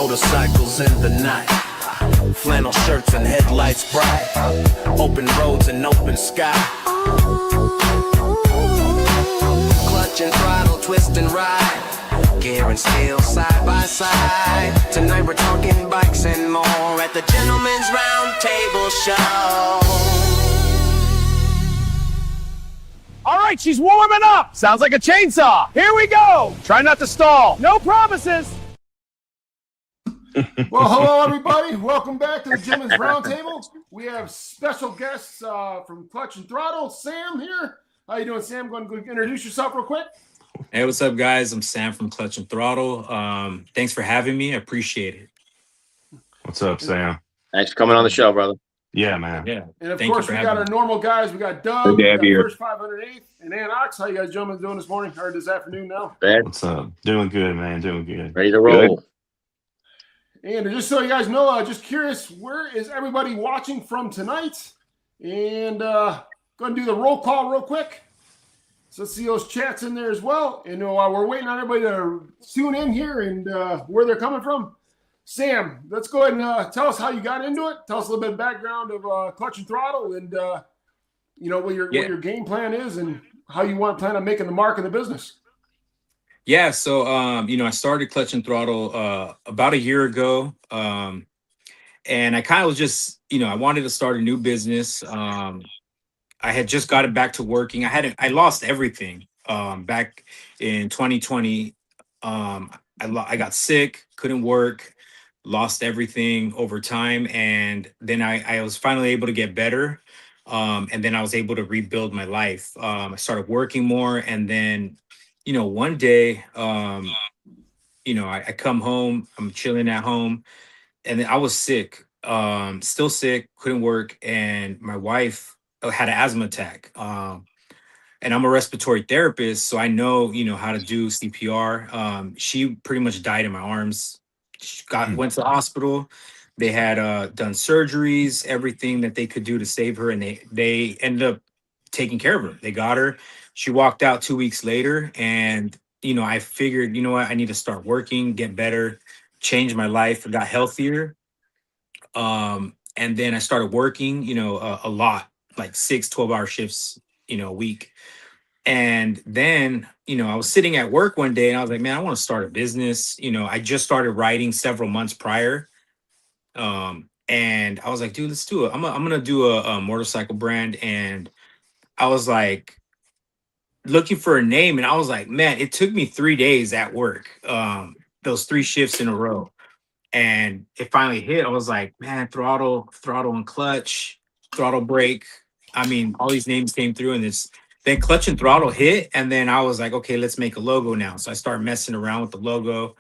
motorcycles in the night, flannel shirts and headlights bright, open roads and open sky. Clutch and throttle, twist and ride, gear and steel side by side. Tonight we're talking bikes and more at the Gentleman's Roundtable Show. All right, she's warming up. Sounds like a chainsaw. Here we go. Try not to stall. No promises. Well, hello, everybody. Welcome back to the Gentleman's Roundtable. We have special guests from Clutch and Throttle. Sam here. How you doing, Sam? Go and introduce yourself real quick. Hey, what's up, guys? I'm Sam from Clutch and Throttle. Thanks for having me. I appreciate it. What's up, Sam? Thanks for coming on the show, brother. Yeah, man. Yeah. And of course, we got our normal guys. We got Doug, Good to have you here. First 508th, and Ann Ox. How you guys gentlemen doing this morning or this afternoon now? Bad. What's up? Doing good, man. Doing good. Ready to roll. Good. And just so you guys know, just curious, where is everybody watching from tonight? And go and do the roll call real quick. So let's see those chats in there as well. And we're waiting on everybody to tune in here and where they're coming from. Sam, let's go ahead and tell us how you got into it. Tell us a little bit of background of Clutch and Throttle and, what your game plan is and how you plan on making the mark in the business. Yeah, so I started Clutch and Throttle about a year ago, and I kind of was just, I wanted to start a new business. I had just gotten back to working. I lost everything back in 2020. I got sick, couldn't work, lost everything over time, and then I was finally able to get better, and then I was able to rebuild my life. I started working more, and then one day, I come home, I'm chilling at home, and then I was sick, still sick, couldn't work. And my wife had an asthma attack. And I'm a respiratory therapist, so I know, how to do CPR. She pretty much died in my arms. She went to the hospital. They had done surgeries, everything that they could do to save her. And they ended up taking care of her. They got her. She walked out 2 weeks later, and I figured, I need to start working, get better, change my life. I got healthier, and then I started working, a lot, like 12-hour shifts, a week. And then, I was sitting at work one day, and I was like, man, I want to start a business. I just started writing several months prior, and I was like, dude, let's do it. I'm gonna do a motorcycle brand, and I was like, looking for a name, and I was like, man, it took me 3 days at work, those 3 shifts in a row, and it finally hit. I was like, man, throttle and clutch, throttle brake. I mean, all these names came through, and then Clutch and Throttle hit, and then I was like, okay, let's make a logo now. So I started messing around with the logo,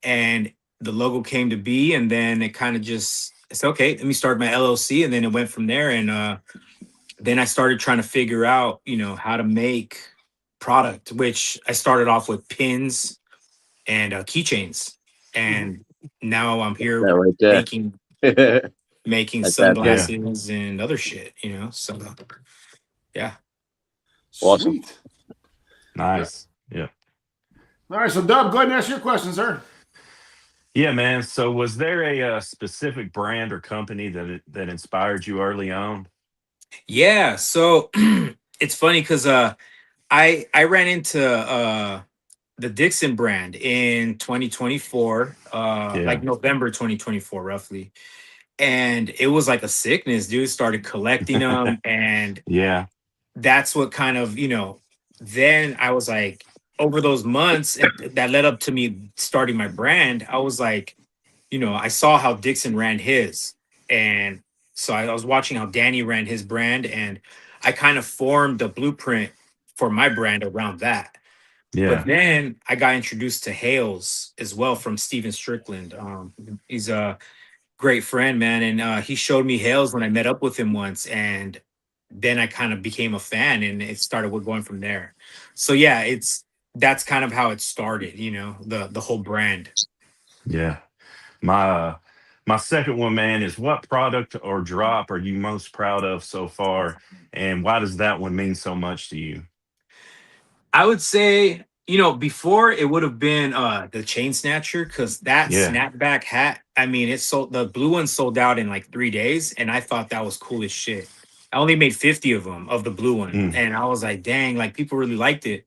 and the logo came to be, and then it kind of just, it's okay, let me start my LLC, and then it went from there. And then I started trying to figure out, how to make product, which I started off with pins and keychains. And now I'm here right there. making That's sunglasses and other shit, so yeah. Awesome. Sweet. Nice. Yeah. All right, so Doug, go ahead and ask your question, sir. Yeah, man. So was there a specific brand or company that inspired you early on? Yeah, so it's funny because I ran into the Dixon brand in 2024, like November 2024, roughly. And it was like a sickness, dude. Started collecting them, and Yeah. that's what kind of, then I was like, over those months that led up to me starting my brand, I was like, I saw how Dixon ran his. And so I was watching how Danny ran his brand, and I kind of formed a blueprint for my brand around that. Yeah. But then I got introduced to Hales as well from Steven Strickland. He's a great friend, man. And he showed me Hales when I met up with him once. And then I kind of became a fan, and it started going from there. So yeah, that's kind of how it started, the whole brand. Yeah. My second one, man, is what product or drop are you most proud of so far, and why does that one mean so much to you? I would say, before it would have been the chain snatcher, because that Yeah. snapback hat, I mean, the blue one sold out in like 3 days, and I thought that was cool as shit. I only made 50 of them, of the blue one, Mm. and I was like, dang, like people really liked it.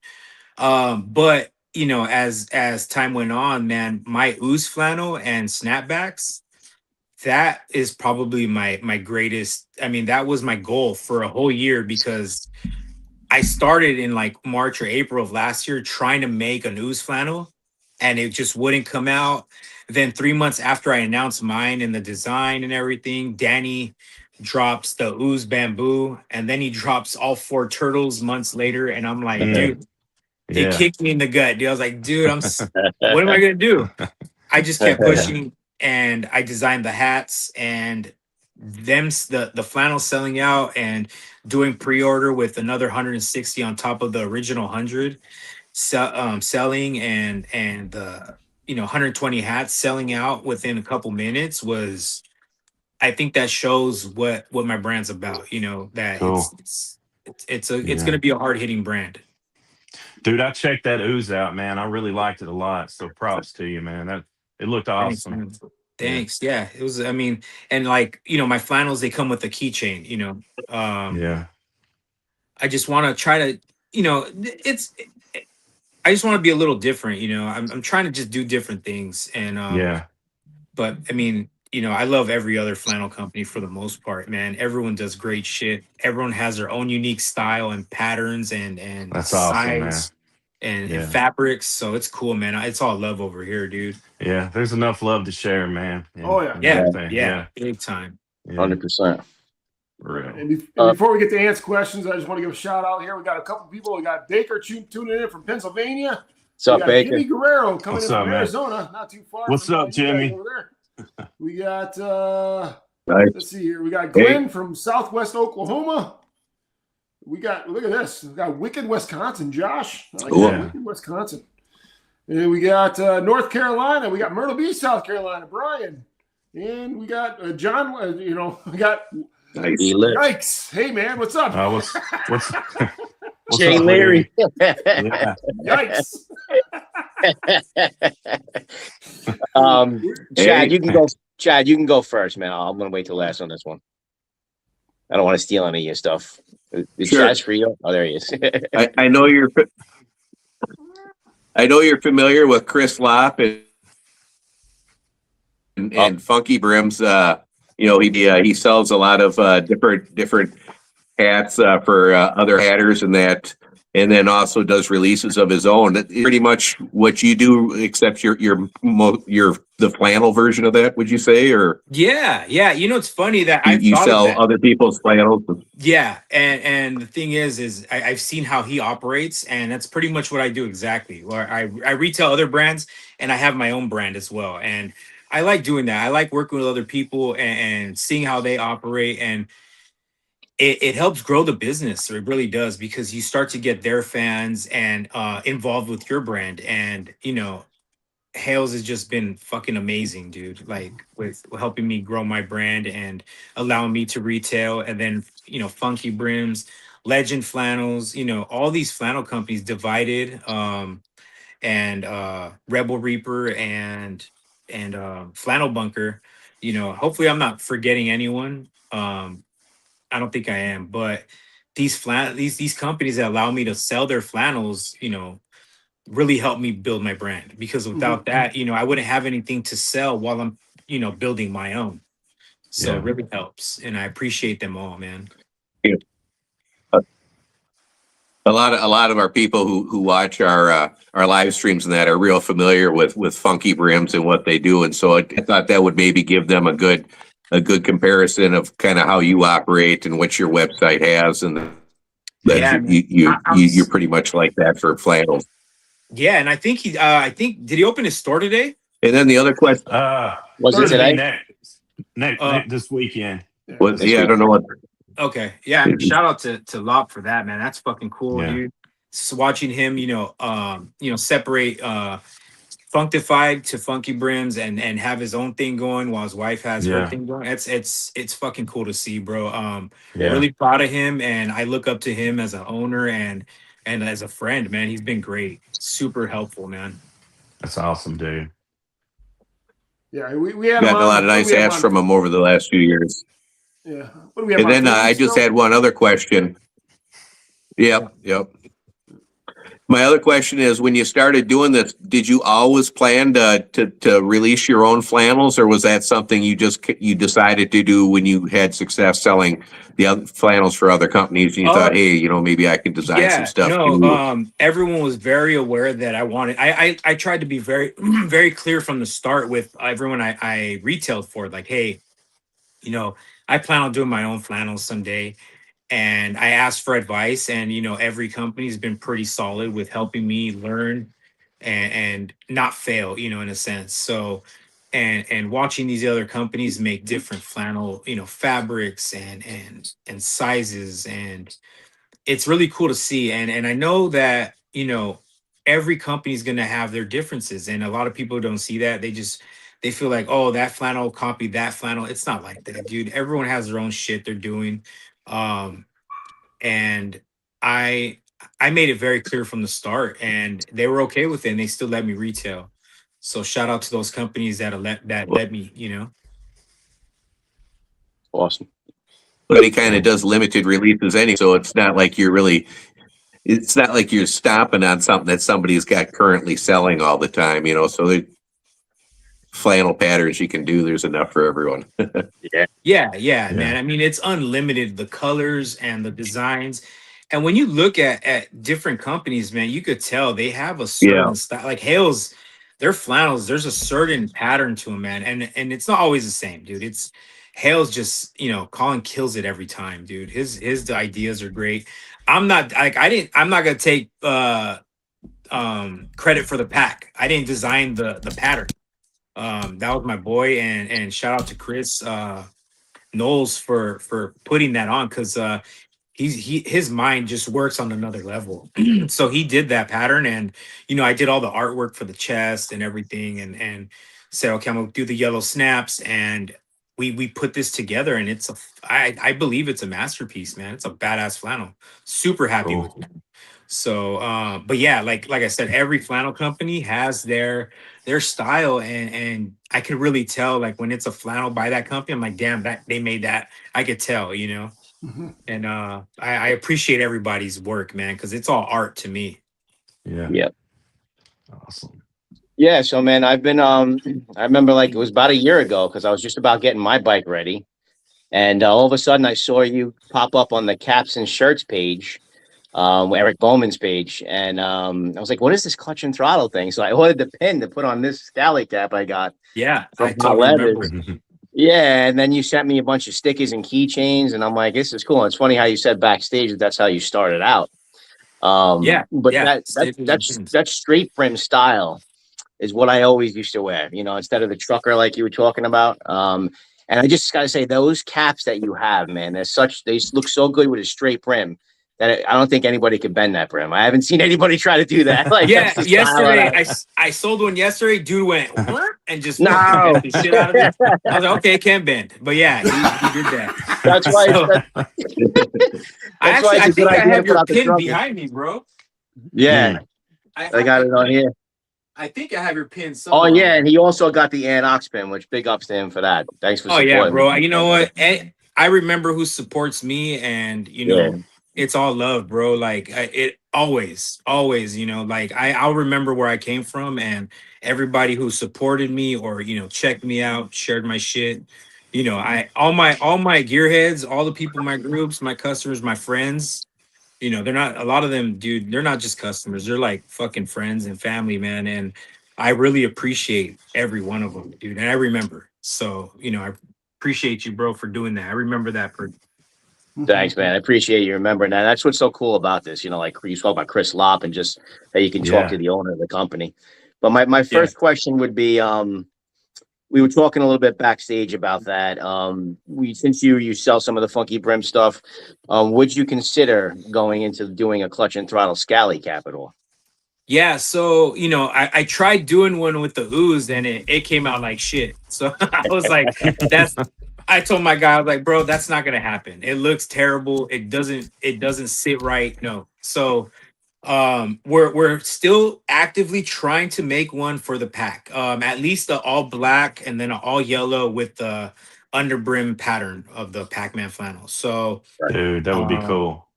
But as time went on, man, my ooze flannel and snapbacks, that is probably my greatest. I mean, that was my goal for a whole year, because I started in like March or April of last year trying to make an ooze flannel, and it just wouldn't come out. Then 3 months after I announced mine and the design and everything, Danny drops the ooze bamboo, and then he drops all 4 turtles months later. And I'm like, Mm. dude, it Yeah. kicked me in the gut, dude. I was like, dude, what am I gonna do? I just kept pushing, and I designed the hats, and the flannel selling out, and doing pre-order with another 160 on top of the original 100 selling, and the 120 hats selling out within a couple minutes. Was I think that shows what my brand's about, that Cool. it's Yeah. gonna be a hard-hitting brand. Dude, I checked that ooze out, man. I really liked it a lot. So props to you, man. It looked Thanks, awesome. man. Thanks. Yeah, it was. I mean, and like my flannels, they come with a keychain. Yeah. I just want to try to, it's. I just want to be a little different. I'm trying to just do different things, and Yeah. But I mean, I love every other flannel company for the most part, man. Everyone does great shit. Everyone has their own unique style and patterns and That's awesome, man. size and Yeah. fabrics. So it's cool, man. It's all love over here, dude. Yeah. There's enough love to share, man. And- Oh, yeah. and Yeah, everything. yeah, big time. Yeah. 100%. For real. And before we get to Ant's questions, I just want to give a shout out here. We got a couple people. We got Baker tuning in from Pennsylvania. What's up, we got Baker? Jimmy Guerrero coming What's in up, from man? Arizona, not too far. What's from up, you guys Jimmy? over there. We got Nice. let's see here. We got Glenn from Southwest Oklahoma. We got, look at this. We got Wicked, Wisconsin. Josh, I like that. Yeah. Wicked, Wisconsin. And we got North Carolina. We got Myrtle Beach, South Carolina. Brian, and we got John. We got Be lit. Yikes. Hey man, what's up? What's what's Jay up, Larry. Yeah. Yikes. Chad, you can go. Chad, you can go first, man. I'm gonna wait till last on this one. I don't want to steal any of your stuff. Is Sure. Chad's for you? Oh, there he is. I know you're familiar with Chris Lopp and Funky Brims. He sells a lot of different hats for other hatters and that, and then also does releases of his own. That's pretty much what you do, except you're the flannel version of that. Would you say, or Yeah. It's funny that you sell other people's flannels? Yeah, and the thing is I've seen how he operates, and that's pretty much what I do exactly. Where I retail other brands, and I have my own brand as well, and I like doing that. I like working with other people and seeing how they operate, and it helps grow the business. It really does, because you start to get their fans and involved with your brand, and Hales has just been fucking amazing, dude. Like with helping me grow my brand and allowing me to retail, and then Funky Brims, Legend Flannels, all these flannel companies, Divided, and Rebel Reaper, and Flannel Bunker. Hopefully I'm not forgetting anyone. I don't think I am, but these companies that allow me to sell their flannels, really helped me build my brand, because without that, I wouldn't have anything to sell while I'm, building my own. So Yeah. it really helps, and I appreciate them all, man. A lot of our people who watch our live streams and that are real familiar with Funky Brims and what they do, and so I thought that would maybe give them a good comparison of kind of how you operate and what your website has, and Yeah, man. you're pretty much like that for flannels. Yeah, and I think did he open his store today? And then the other question Was it today? Next this weekend. was, I don't know what. Okay, yeah. Shout out to Lop for that, man. That's fucking cool, Yeah. dude. Just watching him, separate Functified to Funky Brims and have his own thing going while his wife has her Yeah. thing going. It's fucking cool to see, bro. Yeah. Really proud of him, and I look up to him as an owner, and and as a friend, man, he's been great, super helpful, man. That's awesome, dude. Yeah, we had him Gotten a on. lot of what do nice we have asks on? from him over the last few years. Yeah. What do we have And on? then 4 I weeks just ago? had one other question. Yep, yep. My other question is, when you started doing this, did you always plan to release your own flannels, or was that something you decided to do when you had success selling the other flannels for other companies, and you thought, hey, maybe I can design some Yeah, stuff no, too? everyone was very aware that I wanted. I tried to be very very clear from the start with everyone I retailed for, like, hey, I plan on doing my own flannels someday. And I asked for advice, and every company's been pretty solid with helping me learn and not fail, in a sense. So and watching these other companies make different flannel, fabrics and sizes, and it's really cool to see. And I know that, every company's gonna have their differences, and a lot of people don't see that. They feel like, oh, that flannel copied that flannel. It's not like that, dude. Everyone has their own shit they're doing. Um, and I I made it very clear from the start, and they were okay with it, and they still let me retail. So shout out to those companies that let me. Awesome. But he kind of does limited releases anyway, so it's not like you're stopping on something that somebody's got currently selling all the time, so the flannel patterns you can do, there's enough for everyone. Yeah, man. I mean, it's unlimited, the colors and the designs. And when you look at different companies, man, you could tell they have a Yeah. certain style. Like Hale's, their flannels, there's a certain pattern to them, man. And it's not always the same, dude. It's Hale's just, Colin kills it every time, dude. His ideas are great. I'm not gonna take credit for the pack. I didn't design the pattern. That was my boy, and shout out to Chris Knowles for putting that on, because his mind just works on another level. So he did that pattern, and I did all the artwork for the chest and everything, and said, okay, I'm gonna do the yellow snaps, and we put this together, and I believe it's a masterpiece, man. It's a badass flannel. Super happy with it. So but yeah, like I said, every flannel company has their style, and I could really tell, like, when it's a flannel by that company, I'm like, damn, that they made that. I could tell. Mhm. And I appreciate everybody's work, man, because it's all art to me. Yeah. Yep. Awesome. Yeah. So, man, I've been, I remember like it was about a year ago because I was just about getting my bike ready. And all of a sudden I saw you pop up on the caps and shirts page, Eric Bowman's page. And I was like, what is this clutch and throttle thing? So I ordered the pin to put on this Scally cap I got Yeah, I from Hot totally remember Leathers. it. Yeah, and then you sent me a bunch of stickers and keychains, and I'm like, this is cool. And it's funny how you said backstage that that's how you started out. Yeah, But yeah. that that Stickers and that's pins. that straight brim style is what I always used to wear, instead of the trucker like you were talking about. And I just gotta say, those caps that you have, man, they look so good with a straight brim that I don't think anybody could bend that brim. I haven't seen anybody try to do that. Like Yeah, that's the style of yesterday that. I sold one yesterday. Dude went "What?" and just fucking No, bent the shit out of it. I was like, okay, it can bend, but yeah, he did that. that's why. So That's why it's I a good think I idea to have put your out the pin trunk. behind me, bro. Yeah, I got it on here. I think I have your pin Oh somewhere. yeah, and he also got the Anox pin, which big ups to him for that. Thanks for Oh yeah, supporting bro. me. You know what? I remember who supports me, and Yeah. it's all love, bro. Like it always. Like I'll remember where I came from, and everybody who supported me or checked me out, shared my shit. I all my gearheads, all the people in my groups, my customers, my friends. They're not a lot of them, dude. They're not just customers. They're like fucking friends and family, man. And I really appreciate every one of them, dude. And I remember. So, I appreciate you, bro, for doing that. I remember that for Thanks, man. I appreciate you remembering that. That's what's so cool about this. Like you spoke about Chris Lopp and just that you can talk Yeah. to the owner of the company. But my Yeah. first question would be, we were talking a little bit backstage about that. Since you sell some of the funky brim stuff, would you consider going into doing a clutch and throttle scally cap at all? Yeah, so I tried doing one with the ooze, and it came out like shit. So I was like, I told my guy, I was like, bro, that's not gonna happen. It looks terrible. It doesn't sit right. No. So We're still actively trying to make one for the pack. At least the all black and then a all yellow with the underbrim pattern of the Pac-Man flannel. So Dude, that would be um cool.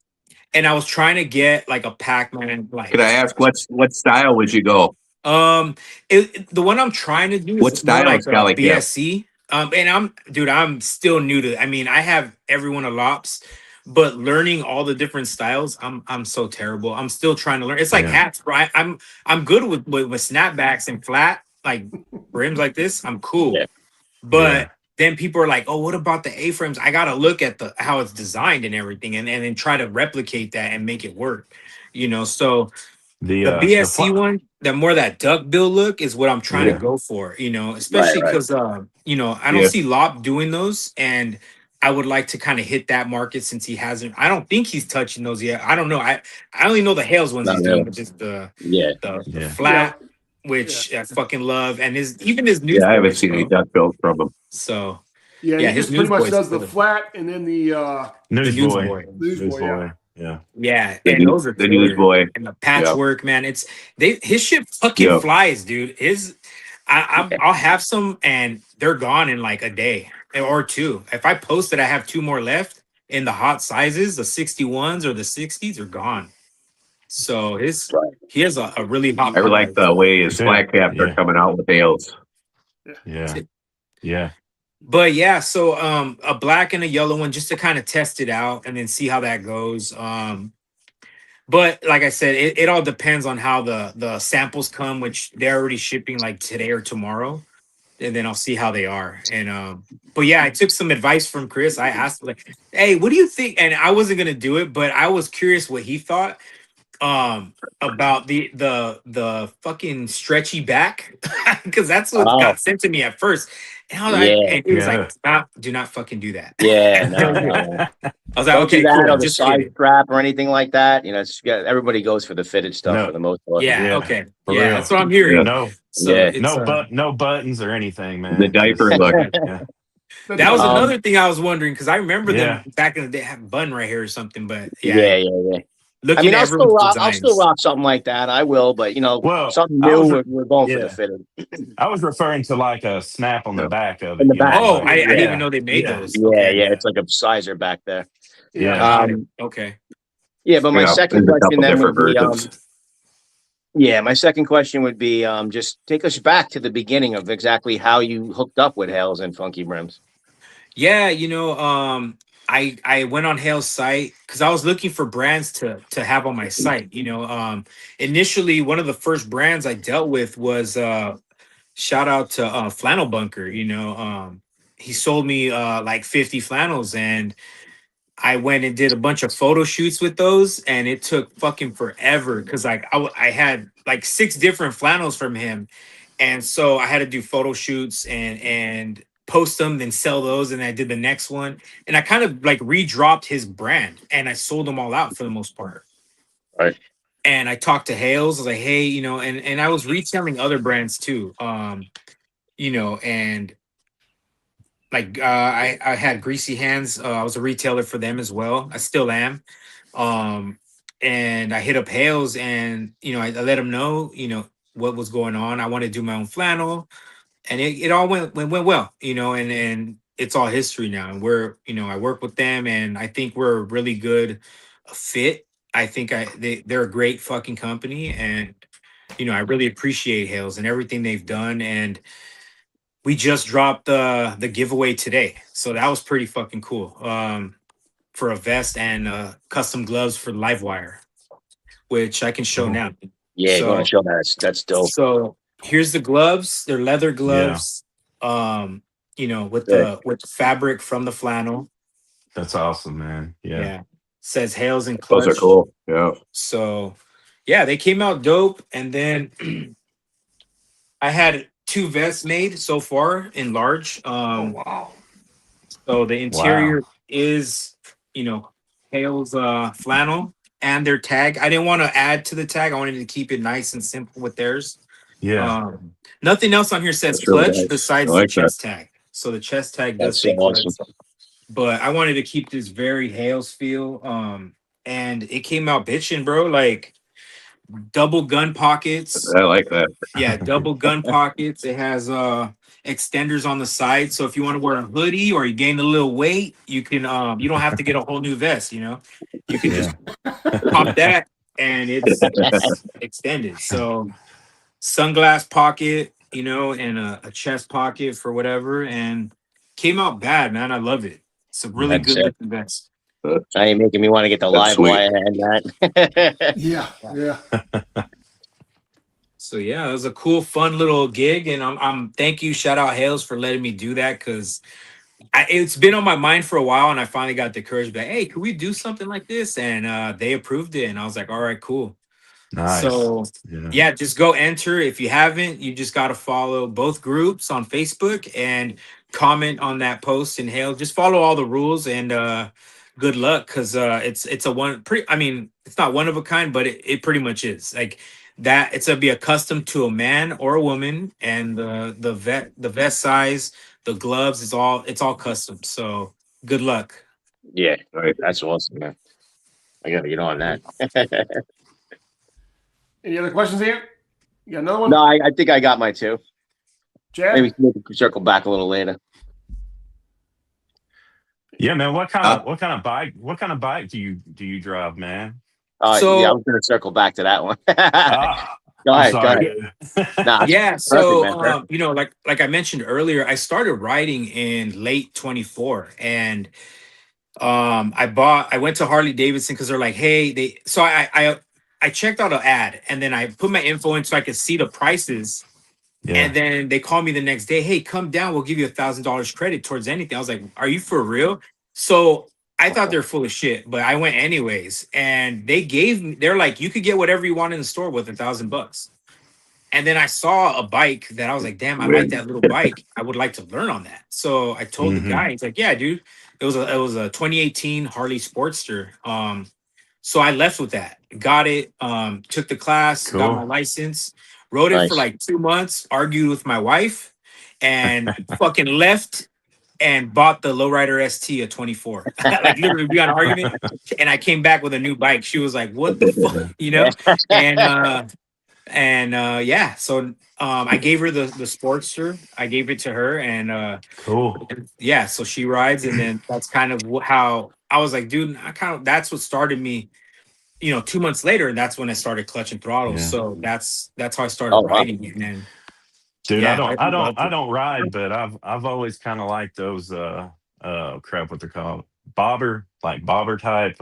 and I was trying to get like a Pac-Man Could I like ask what style would you go? um the one I'm trying to do What is more style of like a Skelly Cap? BSC. And I'm still new to, I mean, I have everyone a lops, but learning all the different styles, I'm so terrible. I'm still trying to learn. It's like Yeah. hats, right? I'm good with snapbacks and flat like rims like this. I'm cool. Yeah. But Yeah. then people are like, "Oh, what about the A-frames?" I gotta look at the how it's designed and everything, and then try to replicate that and make it work. So the The BSC one, that more that duck bill look is what I'm trying to yeah. go for, Right, especially right. because I don't Yeah. see Lop doing those, and I would like to kind of hit that market since he hasn't. I don't think he's touching those yet. I don't know. I only know the Hales ones Not he's doing, really. but just Yeah. the Yeah. flat, Yeah. which I fucking love, and his Yeah, I haven't newsboys, seen any bro. duck bills from them. So Yeah, yeah, he his just pretty much newsboys, does the flat and then the the Newsboy. newsboy. newsboy. Yeah. Yeah. Yeah, The and those are the killer. newsboy. And the Yeah. patchwork, man. His shit fucking Yeah. flies, dude. I'll have some and they're gone in like a day or two. If I post it, I have two more left in the hot sizes, the 61s or the 60s are gone. So he has a really hot I really like product. the way his Dude, flat caps are yeah. coming out with Ales. Yeah. Yeah. But yeah, so a black and a yellow one just to kind of test it out and then see how that goes. But like I said, it all depends on how the samples come, which they're already shipping like today or tomorrow, and then I'll see how they are. And but yeah, I took some advice from Chris. I asked like, "Hey, what do you think?" And I wasn't gonna do it, but I was curious what he thought about the fucking stretchy back because that's what Oh, got sent to me at first. And I was like, yeah. and he was like, Yeah. Do not fucking do that." Yeah. No, no, no. I was like, Don't do okay, that cool, or the just fit side it. strap or anything like that. Everybody goes for the fitted stuff No. for the most part. Yeah, Yeah. okay. For Yeah, real. that's what I'm Yeah. hearing. No. So Yeah. it's No buttons or anything, The man. diaper Just look. yeah. that was Um, another thing I was wondering because I remember Yeah. them back in the day having button right here or something, but yeah, yeah, yeah, yeah. I looking mean, at everyone's I'll still designs. rock something like that. I will, but Well, something I new. was We're going for the yeah. fitted I was referring to like a snap on the Yeah. back of in it, the back. Oh, but I didn't even yeah. know they made Yeah. those. Yeah, Okay. yeah. It's like a sizer back there. Yeah. Yeah. Got it. Um, Okay. yeah, but my Yeah. second There's a question couple then different would be, versions. my second question would be, just take us back to the beginning of exactly how you hooked up with Hales and Funky Brims. Yeah, I went on Hale's site because I was looking for brands to have on my site. Initially one of the first brands I dealt with was shout out to Flannel Bunker. He sold me like 50 flannels and I went and did a bunch of photo shoots with those, and it took fucking forever because like I had like 6 different flannels from him, and so I had to do photo shoots and post them, then sell those, and I did the next one, and I kind of like redropped his brand, and I sold them all out for the most part. Right. And I talked to Hales, I was like, hey, and I was retailing other brands too, and like I had Greasy Hands. I was a retailer for them as well. I still am. And I hit up Hales and I let him know, what was going on. I wanted to do my own flannel. And it all went well, and it's all history now. And I work with them and I think we're a really good fit. I think they're a great fucking company. And I really appreciate Hales and everything they've done. And we just dropped the giveaway today, so that was pretty fucking cool. For a vest and custom gloves for Livewire, which I can show now. Yeah, So, going to show that. That's dope. so here's the gloves. They're leather gloves. With the fabric from the flannel. That's awesome, man. Yeah. Says Hales and Clutch. Those are cool. Yeah. So yeah, they came out dope. And then I had 2 vests made so far in large. Wow. So the interior is, Hale's flannel and their tag. I didn't want to add to the tag. I wanted to keep it nice and simple with theirs. Yeah. Nothing else on here says That's really Clutch nice. besides I like the chest tag. So the chest tag does That's say so Clutch. awesome. But I wanted to keep this very Hales feel. And it came out bitching, bro. Like double gun pockets. I like that. Yeah, double gun pockets. It has extenders on the side, so if you want to wear a hoodie or you gain a little weight, you can. You don't have to get a whole new vest. You know, you can just pop that, and it's extended. So sunglass pocket, you know, and a chest pocket for whatever, and came out bad, man. I love it. It's a really That's good it. looking vest. Now you're making me want to get the That's live sweet. wire and that. Yeah, yeah. So yeah, it was a cool, fun little gig, and I'm thank you, shout out Hales for letting me do that because it's been on my mind for a while, and I finally got the courage to be like, hey, could we do something like this? And they approved it, and I was like, all right, cool. Nice. So yeah, just go enter. If you haven't, you just got to follow both groups on Facebook and comment on that post and Hale. Just follow all the rules and good luck because it's a one pretty. I mean, it's not one of a kind, but it pretty much is like that. It's gonna be accustomed to a man or a woman, and the vest size, the gloves, it's all custom. So good luck. Yeah, Right. that's awesome, man. I gotta get on that. Any other questions, Ant? You got another one? No, I think I got my two. Chad? Maybe we can circle back a little later. Yeah, man. What kind of bike do you drive, man? So- yeah, I was gonna circle back to that one. Ah, Go I'm ahead, go sorry. ahead. Nah, Yeah, so perfect, man. you know, like I mentioned earlier, I started riding in late 24, and I went to Harley Davidson because they're like, hey, so I checked out an ad, and then I put my info in so I could see the prices. Yeah. And then they called me the next day, hey, come down, we'll give you $1,000 credit towards anything. I was like, are you for real? So I thought they're full of shit, but I went anyways. And they're like, you could get whatever you want in the store with $1,000. And then I saw a bike that I was like, damn, I like that little bike. I would like to learn on that. So I told the guy, he's like, yeah, dude, it was a 2018 Harley Sportster. So I left with that, got it, took the class, got my license, rode it for like 2 months, argued with my wife, and fucking left and bought the Lowrider ST at 24. Like literally we got an argument, and I came back with a new bike. She was like, what the fuck, you know? And yeah, so I gave her the Sportster. I gave it to her, and Cool. yeah, so she rides, and then that's kind of how I was like, dude, that's what started me, you know, 2 months later, and that's when I started Clutch and Throttle. Yeah. So that's how I started riding. And then, Dude, yeah, I don't ride, but I've always kind of liked those crap, what they're called, bobber type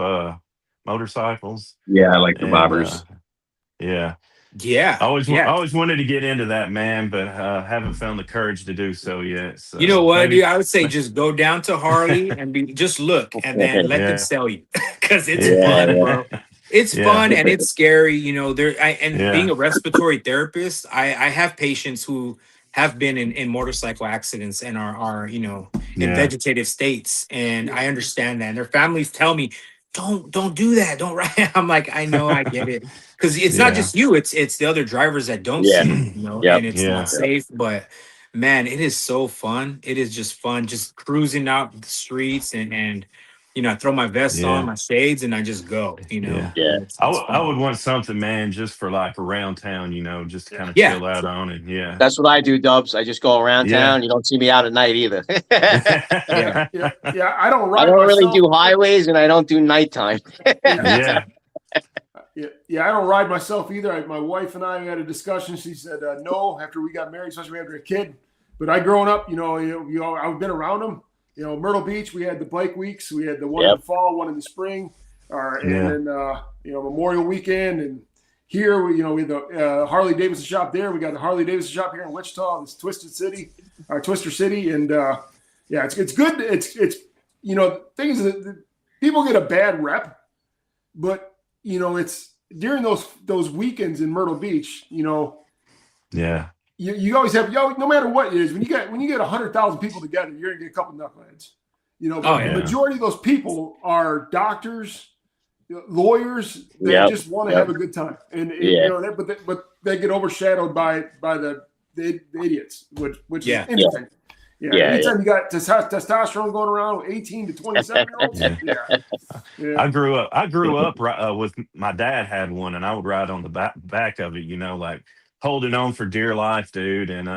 motorcycles. Yeah, I like the bobbers. Yeah. yeah, I always wanted to get into that, man, but haven't found the courage to do so yet. So you know what, maybe- dude? I would say just go down to Harley and just look, and then let them sell you, because it's fun, bro. It's fun and it's scary, you know. Being a respiratory therapist, I have patients who have been in motorcycle accidents and are you know, in vegetative states, and I understand that. And their families tell me, don't do that, don't ride. I'm like, I know, I get it, because it's not just you, it's the other drivers that don't see it, you know, and it's not safe. But man, it is so fun. It is just fun, just cruising out the streets and you know, I throw my vest on, my shades, and I just go, you know. It's I would want something, man, just for like around town, you know, just to kind of chill out on it. Yeah. That's what I do, Dubs. I just go around town. You don't see me out at night either. Yeah, I don't ride. I don't really myself. do highways, and I don't do nighttime. Yeah. Yeah, I don't ride myself either. My wife and I had a discussion. She said no after we got married, especially after a kid. But I growing up, you know, I've been around them. You know, Myrtle Beach, we had the bike weeks. We had the one in the fall, one in the spring, and then you know, Memorial Weekend. And here, we had the Harley Davidson shop there. We got the Harley Davidson shop here in Wichita, this Twister City, and yeah, it's good. It's you know, things that people get a bad rep, but you know, it's during those weekends in Myrtle Beach, you know. Yeah. You always have, no matter what it is, when you get 100,000 people together, you're gonna get a couple knuckleheads. You know, but the majority of those people are doctors, lawyers that just want to have a good time, and you know, but they get overshadowed by the idiots, which is anything. Yeah, Anytime you got testosterone going around with 18 to 27-year-olds. I grew up with my dad had one, and I would ride on the back of it, like holding on for dear life, dude. And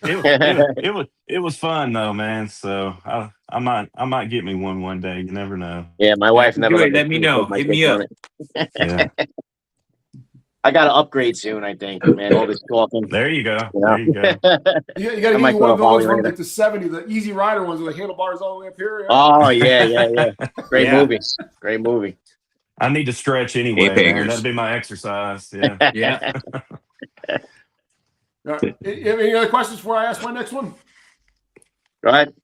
it was fun though, man. So I might get me one day. You never know. Yeah, my I wife can never do let it. Let me know. take my Hit me kids up. on it. Yeah, I got to upgrade soon, I think, man. All this talking. there you go. You know? There you go. You got to I might get you go one to of those Holly from later. like the 70s, the Easy Rider ones with the handlebars all the way up here. Oh, yeah. Great Yeah. movie. Great movie. I need to stretch anyway, man. Apehangers. That'd be my exercise. Yeah. Yeah. Any other questions before I ask my next one? Go ahead.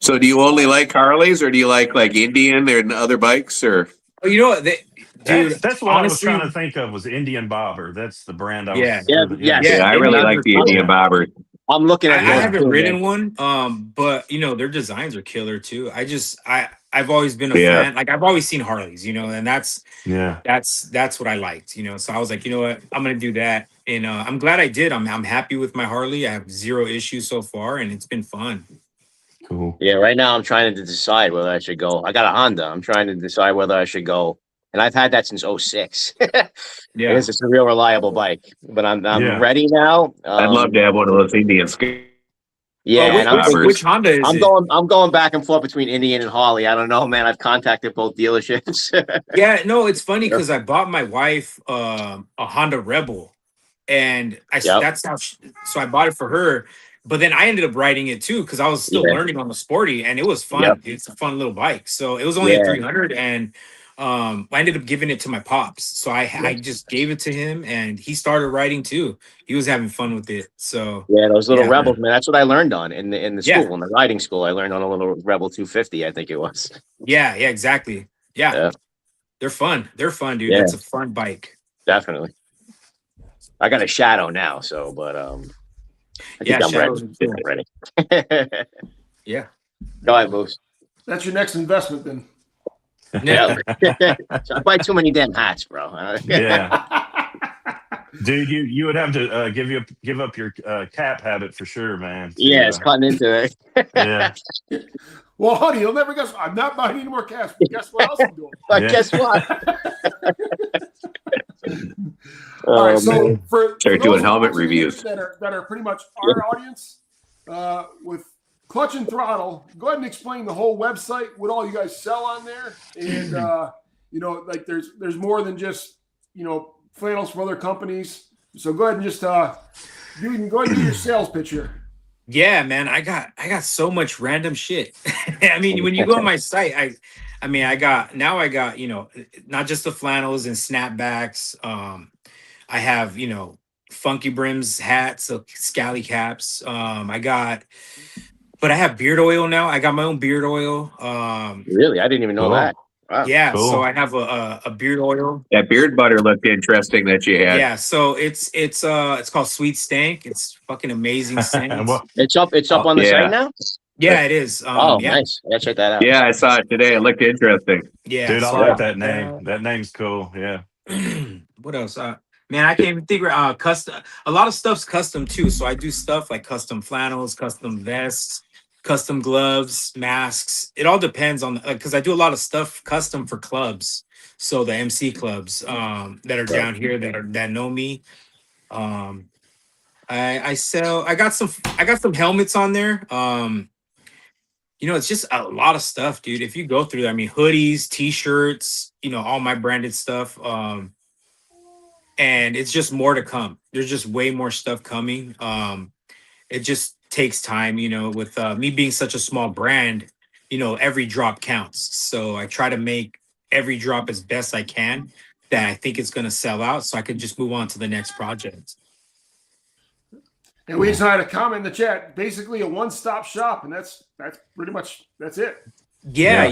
So do you only like Harleys, or do you like Indian and other bikes, or? Oh, you know what, dude? That's what honestly, I was trying to think of was Indian Bobber. That's the brand I Yeah. was. Yeah, Yeah. yes. Yeah, I really like the Indian Bobber. I'm looking I at those haven't too, ridden man. one, but their designs are killer too. I've always been a Yeah. fan. Like I've always seen Harleys, and that's Yeah. what I liked, So I was like, you know what, I'm gonna do that, and I'm glad I did. I'm happy with my Harley. I have zero issues so far, and it's been fun. Cool. Yeah, right now I'm trying to decide whether I should go. I got a Honda. I'm trying to decide whether I should go. And I've had that since 06. Yeah, It's just a real reliable bike. But I'm Yeah. ready now. I'd love to have one of those Indians. Yeah, Well, and I'm Bobbers. which Honda is I'm it? going back and forth between Indian and Harley. I don't know, man. I've contacted both dealerships. Yeah, no, it's funny because I bought my wife a Honda Rebel, and Yep. that's how so I bought it for her. But then I ended up riding it too because I was still Yeah. learning on the Sporty, and it was fun. Yep. It's a fun little bike. So it was only a Yeah. 300, and I ended up giving it to my pops. So I just gave it to him, and he started riding too. He was having fun with it. So Yeah, those little Yeah. Rebels, man. That's what I learned on in the Yeah. school, in the riding school. I learned on a little Rebel 250, I think it was. yeah, exactly. Yeah. Yeah. They're fun. They're fun, dude. Yeah. That's a fun bike. Definitely. I got a Shadow now, so but I think Yeah, I'm Shadows ready. are cool. Ready. Yeah. Go ahead, Moose. That's your next investment then. Yeah. I buy too many damn hats, bro. Yeah. Dude, you would have to give up your cap habit for sure, man. Yeah, it's cutting into it. Yeah. Well, honey, you'll never guess. I'm not buying any more cash. But guess what else I'm doing? But Yeah. guess what? All right, Oh, so man. for Start those doing helmet watching reviews. that are pretty much our audience, with Clutch and Throttle, go ahead and explain the whole website, what all you guys sell on there, and like there's more than just flannels from other companies. So go ahead and just you can go ahead and do your sales pitch here. Yeah, man, I got so much random shit. I mean, when you go on my site, I got not just the flannels and snapbacks. I have funky brims, hats, so scally caps. But I have beard oil now. I got my own beard oil. Really? I didn't even know Cool. that. Wow. Yeah, Cool. so I have a beard oil. That beard butter looked interesting that you had. Yeah, so it's called Sweet Stank. It's fucking amazing scent. Well, It's up on the Yeah. site now? Yeah, it is. Oh, Yeah, nice. I gotta check that out. Yeah, I saw it today. It looked interesting. yeah. dude, I so like that name. That name's cool. Yeah. What else? Man, I can't even think. Custom. A lot of stuff's custom too. So I do stuff like custom flannels, custom vests, custom gloves, masks. It all depends on because I do a lot of stuff custom for clubs. So the MC clubs that are down here that know me. I sell. I got some helmets on there. It's just a lot of stuff, dude. If you go through that, I mean, hoodies, t-shirts, all my branded stuff. And it's just more to come. There's just way more stuff coming. It just takes time, with me being such a small brand, every drop counts. So I try to make every drop as best I can that I think it's going to sell out so I can just move on to the next project. And we just had a comment in the chat. Basically, a one-stop shop, and that's pretty much it. Yeah,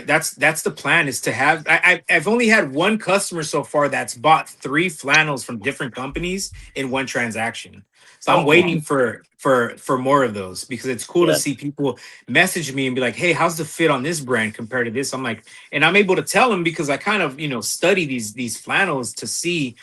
that's the plan is to have. I've only had one customer so far that's bought 3 flannels from different companies in one transaction. So I'm waiting for more of those because it's cool to see people message me and be like, "Hey, how's the fit on this brand compared to this?" I'm like, and I'm able to tell them because I kind of study these flannels to see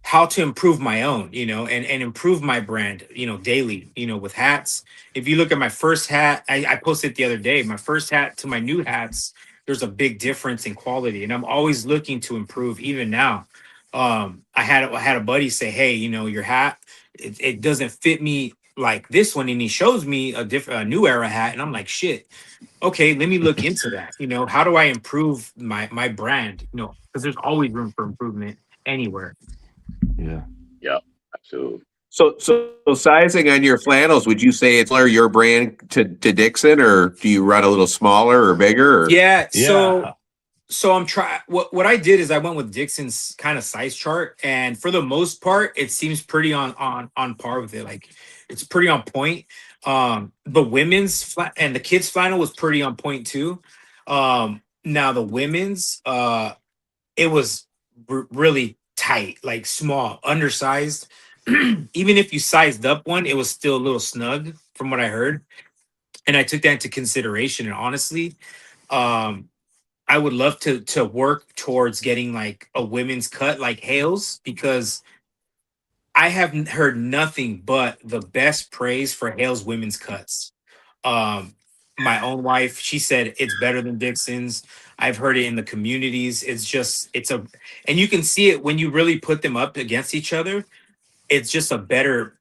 how to improve my own, and improve my brand, daily, with hats. If you look at my first hat, I posted the other day, my first hat to my new hats, there's a big difference in quality. And I'm always looking to improve even now. I had a buddy say, hey, your hat, it doesn't fit me like this one. And he shows me a new era hat. And I'm like, shit, okay, let me look into that. How do I improve my brand? Because there's always room for improvement anywhere. Yeah. Yeah, absolutely. So sizing on your flannels, would you say it's your brand to Dixon, or do you run a little smaller or bigger? Or? Yeah. Yeah. So I'm trying. What I did is I went with Dixon's kind of size chart, and for the most part, it seems pretty on par with it. Like it's pretty on point. The women's and the kids flannel was pretty on point too. Now the women's, it was really tight, like small, undersized. Even if you sized up one, it was still a little snug from what I heard. And I took that into consideration. And honestly, um, I would love to work towards getting like a women's cut like Hales, because I have heard nothing but the best praise for Hales women's cuts. Um, my own wife, she said it's better than Dixon's. I've heard it in the communities. And you can see it when you really put them up against each other. It's just a better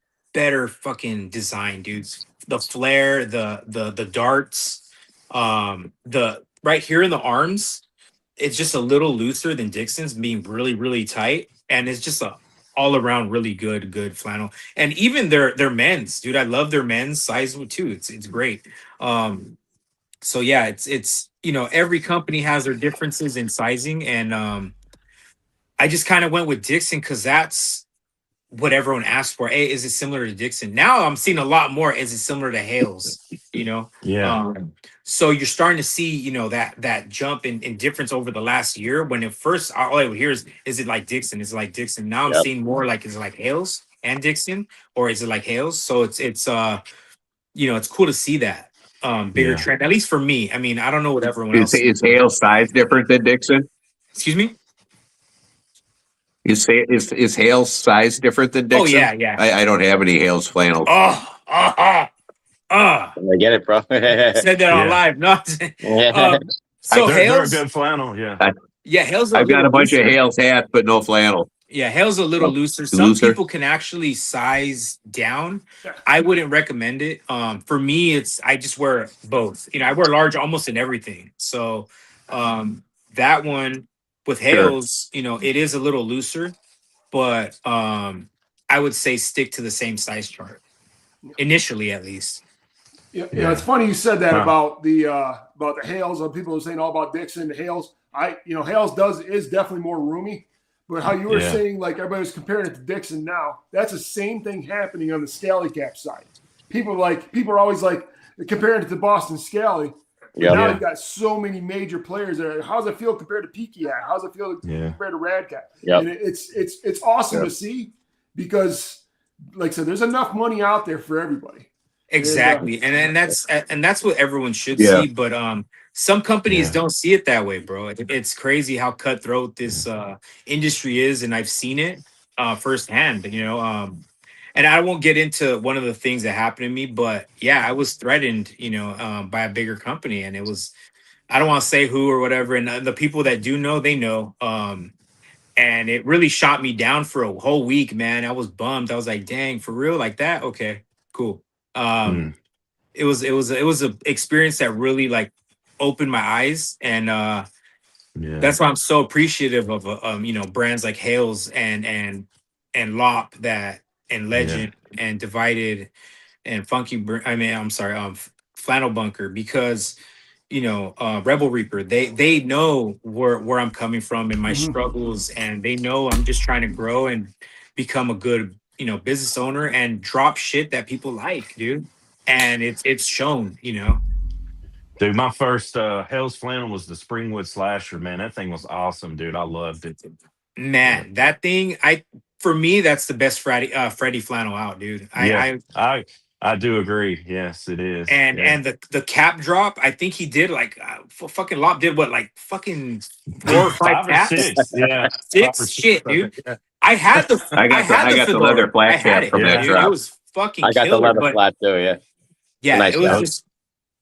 fucking design, dudes. The flare, the darts, the right here in the arms, it's just a little looser than Dixon's, being really, really tight. And it's just a all around really good flannel. And even their men's, dude, I love their men's size too. It's great. So yeah, it's every company has their differences in sizing. And I just kind of went with Dixon because that's what everyone asked for. Hey, is it similar to Dixon? Now I'm seeing a lot more. Is it similar to Hales? Yeah. So you're starting to see, that jump in difference over the last year. When at first all I would hear is it like Dixon? Is it like Dixon? Now I'm seeing more like, is it like Hales and Dixon, or is it like Hales? So it's cool to see that bigger trend, at least for me. I mean, I don't know what everyone else Is Hale's size different than Dixon? Excuse me? Is Hale's size different than Oh Dixon? yeah. I don't have any Hale's flannels. I get it, bro. Said that on Yeah. live. No. So They're a Hales, good flannel. Yeah. Hales. I've got a bunch looser. of Hale's hats, but no flannel. Yeah, Hale's a little looser. Some Looser? people can actually size down. I wouldn't recommend it. For me, I just wear both. I wear large almost in everything. So that one with Hale's, it is a little looser, but I would say stick to the same size chart initially, at least. Yeah, it's funny you said that Huh. about the Hales. People are saying all about Dixon. The Hales, Hales is definitely more roomy. But how you were saying, like everybody was comparing it to Dixon now, that's the same thing happening on the Scally Cap side. People are always like comparing it to Boston Scally. Yeah. Now you've got so many major players there. How's it feel compared to Peaky Hat? How's it feel compared to Rad Cat? Yep. And it's awesome to see because, like I said, there's enough money out there for everybody. Exactly. And that's what everyone should Yeah. see. But some companies don't see it that way, bro. It's crazy how cutthroat this industry is, and I've seen it firsthand. And I won't get into one of the things that happened to me, but yeah, I was threatened, by a bigger company, and it was, I don't want to say who or whatever. And the people that do know, they know. And it really shot me down for a whole week, man. I was bummed. I was like, dang, for real, like that? Okay, cool. It was an experience that really like opened my eyes, and that's why I'm so appreciative of brands like Hales and Lop that and Legend and Divided and Flannel Bunker, because Rebel Reaper, they know where I'm coming from and my struggles, and they know I'm just trying to grow and become a good business owner and drop shit that people like, dude. And it's shown. Dude, my first Hell's Flannel was the Springwood Slasher, man. That thing was awesome, dude. I loved it. Man, that thing, for me, that's the best Freddy flannel out, dude. I do agree. Yes, it is. And the cap drop, I think he did like fucking Lop did what, like fucking 4 or 5 5 or caps? 6. Yeah. 6 shit, dude. I had the I got the fedora. leather flat I had cap it, from Yeah. that dude. It drop. was fucking I got the killer. leather But flat too. Yeah. yeah, Nice it was hat. just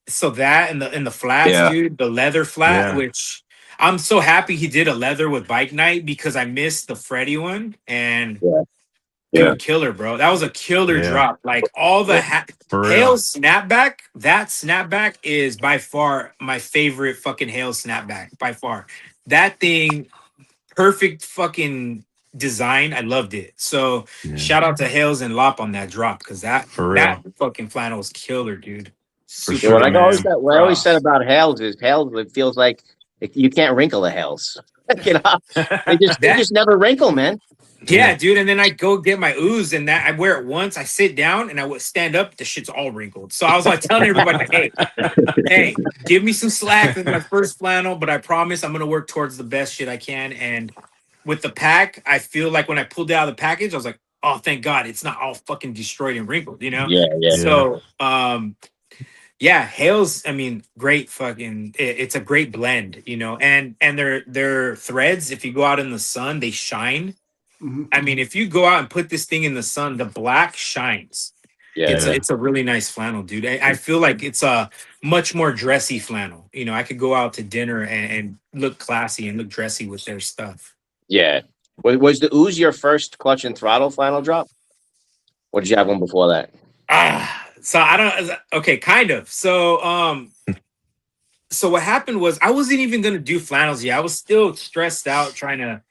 so that and the flats, Yeah. dude, the leather flat, Yeah. which I'm so happy he did a leather with Bike Night because I missed the Freddy one and Yeah. dude, killer, bro. That was a killer Yeah. drop. Like all the For real. Hail snapback, that snapback is by far my favorite fucking Hail snapback by far. That thing, perfect fucking design. I loved it. So Yeah. shout out to Hales and Lop on that drop because that For real. that fucking flannel was killer, dude. Super sure, What I man. always what I always Props. said about Hales is Hales. It feels like you can't wrinkle a Hales. You know, they That- just never wrinkle, man. Yeah, dude. And then I go get my ooze and that I wear it once. I sit down and I would stand up. The shit's all wrinkled. So I was like telling everybody, like, hey, give me some slack. This is my first flannel, but I promise I'm gonna work towards the best shit I can. And with the pack, I feel like when I pulled it out of the package, I was like, oh, thank God, it's not all fucking destroyed and wrinkled, you know? Yeah, yeah. So yeah, Hales, I mean, great fucking it's a great blend, you know, and their threads, if you go out in the sun, they shine. Mhm. I mean, if you go out and put this thing in the sun, the black shines. Yeah, It's a really nice flannel, dude. I feel like it's a much more dressy flannel. You know, I could go out to dinner and look classy and look dressy with their stuff. yeah. Was the ooze your first clutch and throttle flannel drop? Or did you have one before that? So I don't. Okay, kind of. So what happened was I wasn't even gonna do flannels yet. I was still stressed out trying to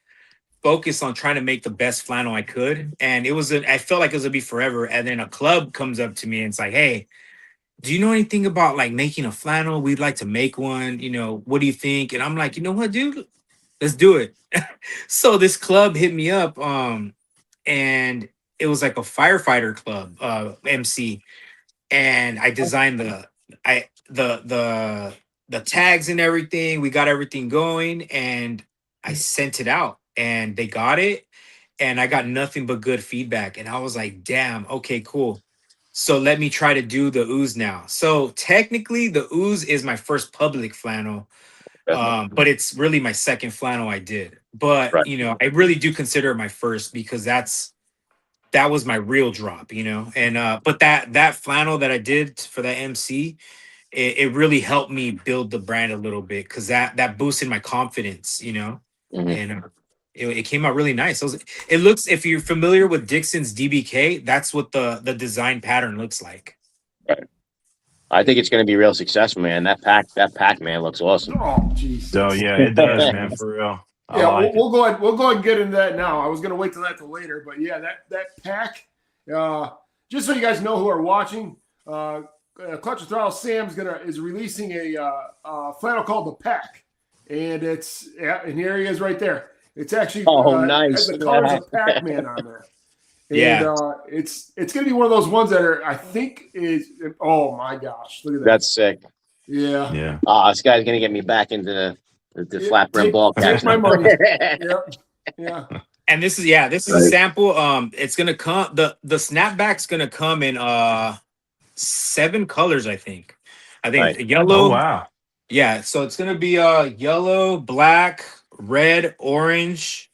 focus on trying to make the best flannel I could, and I felt like it was gonna be forever. And then a club comes up to me and it's like, "Hey, do you know anything about like making a flannel? We'd like to make one. You know, what do you think?" And I'm like, "You know what, dude? Let's do it." So this club hit me up, and it was like a firefighter club, MC, and I designed the tags and everything. We got everything going, and I sent it out, and they got it, and I got nothing but good feedback. And I was like, "Damn, okay, cool." So let me try to do the ooze now. So technically, the ooze is my first public flannel, but it's really my second flannel I did. But Right. you know, I really do consider it my first because that was my real drop, you know. And but that flannel that I did for that MC, it really helped me build the brand a little bit because that boosted my confidence, you know. Mhm. And it came out really nice. It looks, if you're familiar with Dixon's DBK, that's what the design pattern looks like. I think it's going to be real successful, man. That pack, man, looks awesome. Oh, jeez. So yeah, it does, man. For real. I Yeah, like we'll go ahead. We'll go ahead and get into that now. I was going to wait till later, but yeah, that pack. Just so you guys know who are watching, Clutch Throttle Sam's is releasing a flannel called the Pack, and and here he is right there. It's actually Nice. has the colors of Pac-Man on there. And Yeah. it's going to be one of those ones that I think is. Oh my gosh, look at that. That's sick. Yeah. Yeah. This guy's going to get me back into the flat brim ball Take caps. my money. Yep. Yeah. And this is a sample. It's gonna come. The snapback's gonna come in 7 colors, I think. Right. Yellow. Oh wow. Yeah, so it's gonna be yellow, black, red, orange,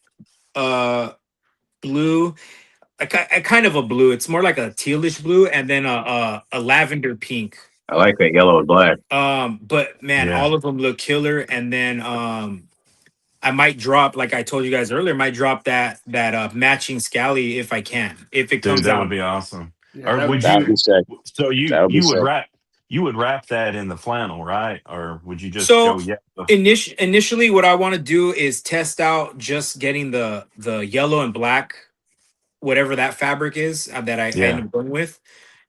blue. A kind of a blue. It's more like a tealish blue, and then a lavender pink. I like that yellow and black. But man, Yeah. all of them look killer. And then I might drop, like I told you guys earlier, might drop that matching scally if I can. If it Dude, comes that out. would be awesome. Yeah, Or would That would you? be sick. So That would be sick. you would wrap that in the flannel, right? Or would you just So go? Yeah. initially, what I want to do is test out just getting the yellow and black, whatever that fabric is that I end up going with,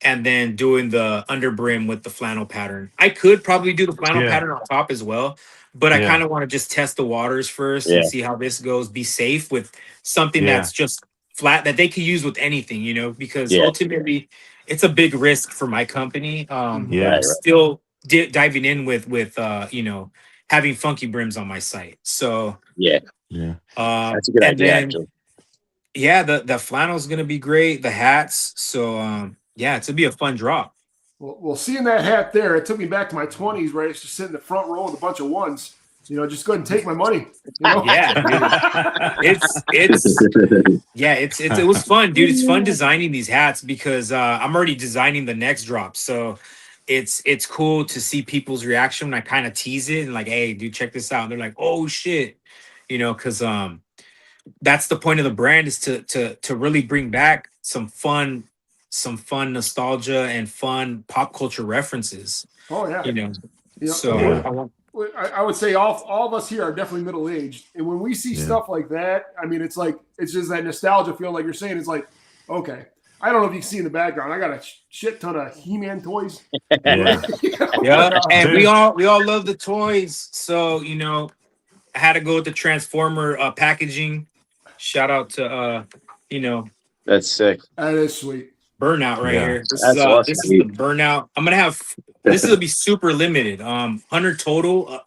and then doing the underbrim with the flannel pattern. I could probably do the flannel pattern on top as well, but I kind of want to just test the waters first and see how this goes. Be safe with something that's just flat that they could use with anything, you know, because ultimately it's a big risk for my company. Yeah. Still diving in with you know, having funky brims on my site. So Yeah. That's a good idea, actually. Yeah, the flannel is gonna be great. The hats, so yeah, it's gonna be a fun drop. Well, seeing that hat there, it took me back to my 20s, right? It's just sitting in the front row with a bunch of ones. Just go ahead and take my money. Yeah, dude. It was fun, dude. It's fun designing these hats because I'm already designing the next drop. So it's cool to see people's reaction when I kind of tease it and like, hey, dude, check this out. And they're like, oh shit, because that's the point of the brand is to really bring back some fun nostalgia and fun pop culture references. Oh yeah. So Yeah. I would say all of us here are definitely middle aged, and when we see stuff like that, I mean, it's just that nostalgia feeling, like you're saying. It's like, okay, I don't know if you can see in the background, I got a shit ton of He-Man toys. Yeah. Yeah, and Dude. we all love the toys. So I had to go with the Transformer packaging. Shout out to That's sick. That is sweet. Burnout right Yeah. here. This That's is awesome. this is the Burnout. I'm gonna have this will be super limited. 100 total,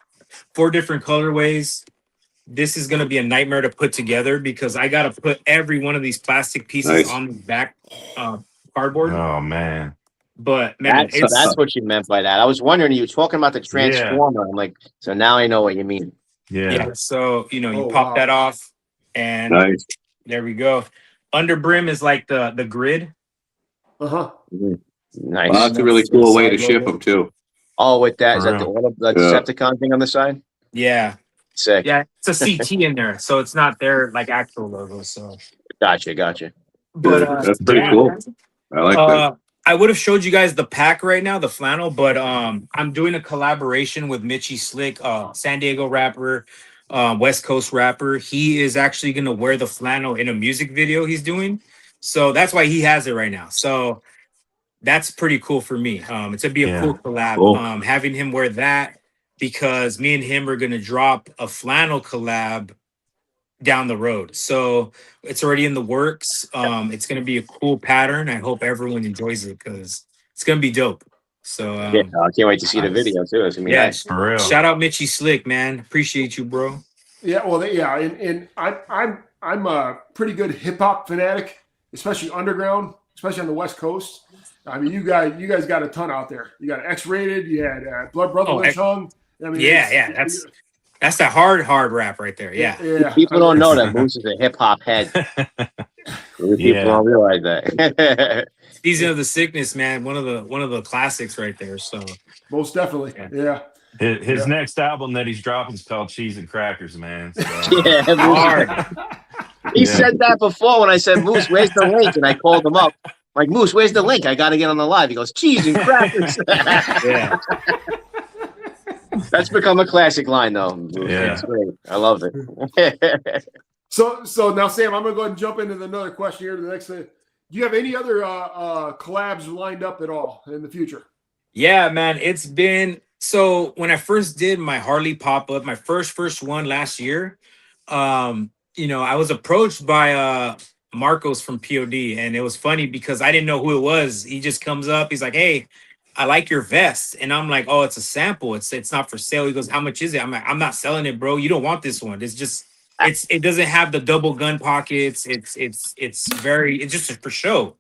4 different colorways. This is gonna be a nightmare to put together because I gotta put every one of these plastic pieces Nice. on the back cardboard. Oh man. But man, That's what you meant by that. I was wondering, you were talking about the Transformer. I'm like, so now I know what you mean. Yeah. So you Oh, pop wow. that off, and Nice. there we go. Under brim is like the grid. Uh-huh. Nice. Well, that's a really cool way to ship them too. Oh, with that, is For that the real. Decepticon thing on the side? Yeah, Sick. yeah. It's a CT in there, so it's not their like actual logo. So, Gotcha. but That's pretty cool. I like that. I would have showed you guys the pack right now, the flannel, but I'm doing a collaboration with Mitchie Slick, San Diego rapper, West Coast rapper. He is actually gonna wear the flannel in a music video he's doing, so that's why he has it right now. So that's pretty cool for me. It's gonna be a cool collab. Cool. Having him wear that because me and him are gonna drop a flannel collab down the road. So it's already in the works. It's gonna be a cool pattern. I hope everyone enjoys it because it's gonna be dope. So Yeah, I can't wait to see the video too. It's gonna be nice. For real. shout out Mitchie Slick, man. Appreciate you, bro. Yeah, well, and I'm a pretty good hip hop fanatic, especially underground, especially on the West Coast. I mean, you guys got a ton out there. You got X-Rated. You had Blood Brother Lynch Hung. I mean, That's that hard rap right there. Yeah. People don't know that Moose is a hip hop head. People don't realize that. Season of the Sickness, man. One of the classics right there. So most definitely. Yeah. His next album that he's dropping is called Cheese and Crackers, man. So. Hard. He said that before when I said, Moose, where's the link? And I called him up. Like, Moose, where's the link? I got to get on the live. He goes, cheese and crackers. yeah. That's become a classic line, though. Yeah. It's great. I love it. So now, Sam, I'm going to go ahead and jump into another question here. To the next thing. Do you have any other collabs lined up at all in the future? Yeah, man. It's been so when I first did my Harley pop-up, my first one last year, I was approached by Marcos from POD, and it was funny because I didn't know who it was. He just comes up, he's like, hey, I like your vest. And I'm like, oh, it's a sample. It's not for sale. He goes, how much is it? I'm like, I'm not selling it, bro. You don't want this one. It's just it doesn't have the double gun pockets. It's just for show.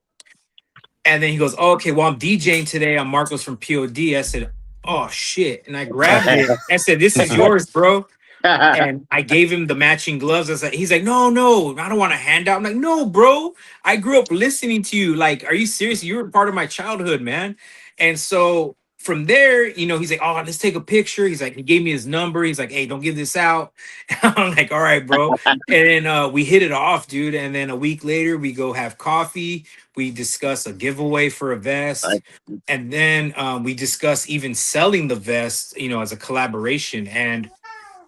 And then he goes, oh, okay, well, I'm DJing today. I'm Marcos from POD. I said, oh shit. And I grabbed it. I said, this is yours, bro. And I gave him the matching gloves. He's like, no, I don't want a handout. I'm like, no, bro. I grew up listening to you. Like, are you serious? You were part of my childhood, man. And so from there, he's like, oh, let's take a picture. He's like, he gave me his number. He's like, hey, don't give this out. I'm like, all right, bro. And then we hit it off, dude. And then a week later, we go have coffee. We discuss a giveaway for a vest. And then we discuss even selling the vest, as a collaboration. And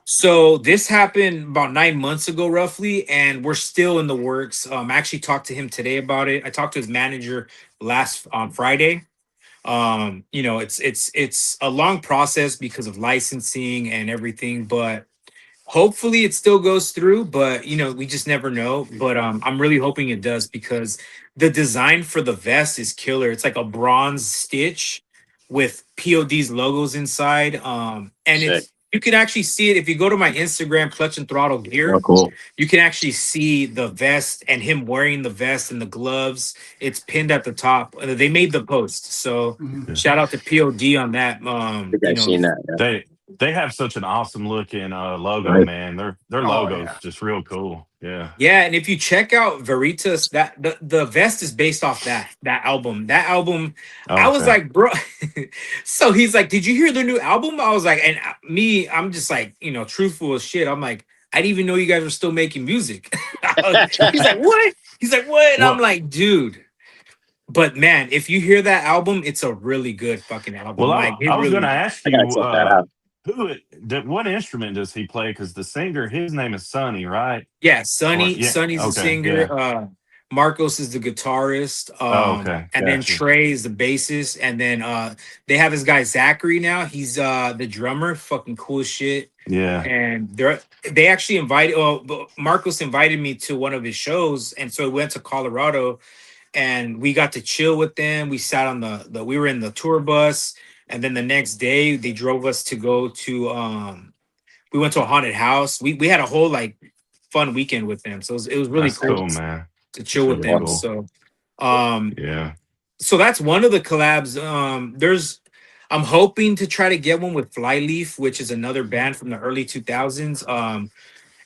so this happened about 9 months ago, roughly, and we're still in the works. I actually talked to him today about it. I talked to his manager last Friday. It's a long process because of licensing and everything, but hopefully it still goes through. But we just never know. But I'm really hoping it does because the design for the vest is killer. It's like a bronze stitch with POD's logos inside. And you can actually see it if you go to my Instagram, Clutch and Throttle Gear. Oh, cool. You can actually see the vest and him wearing the vest and the gloves. It's pinned at the top. They made the post, so shout out to POD on that. I think I've seen that. Yeah. They have such an awesome looking logo, Right. man. Their Oh logo's yeah. just real cool. Yeah. Yeah, and if you check out Veritas, that the vest is based off that album. That album, Oh, I was okay. like, bro. So he's like, "Did you hear the new album?" I was like, and me, I'm just like, truthful as shit. I'm like, I didn't even know you guys were still making music. He's like, "What?" He's like, "What?" And I'm Well, like, "Dude." But man, if you hear that album, it's a really good fucking album. Like I it was going to really. ask I gotta you, check that out. what instrument does he play? Because the singer, his name is Sonny, right? Yeah, Or Sonny. yeah, Sonny's the okay, singer. yeah. Marcos is the guitarist. Oh, okay, And then gotcha. Trey is the bassist. And then they have this guy Zachary now. He's the drummer. Fucking cool as shit. Yeah, And they actually invited. But Marcos invited me to one of his shows, and so we went to Colorado, and we got to chill with them. We sat on the we were in the tour bus, and then the next day they drove us to go to we went to a haunted house. We had a whole like fun weekend with them. So it was really that's cool cool, man. to chill That's with really them. Awesome. cool. So um Yeah. so that's one of the collabs. I'm hoping to try to get one with Flyleaf, which is another band from the early 2000s.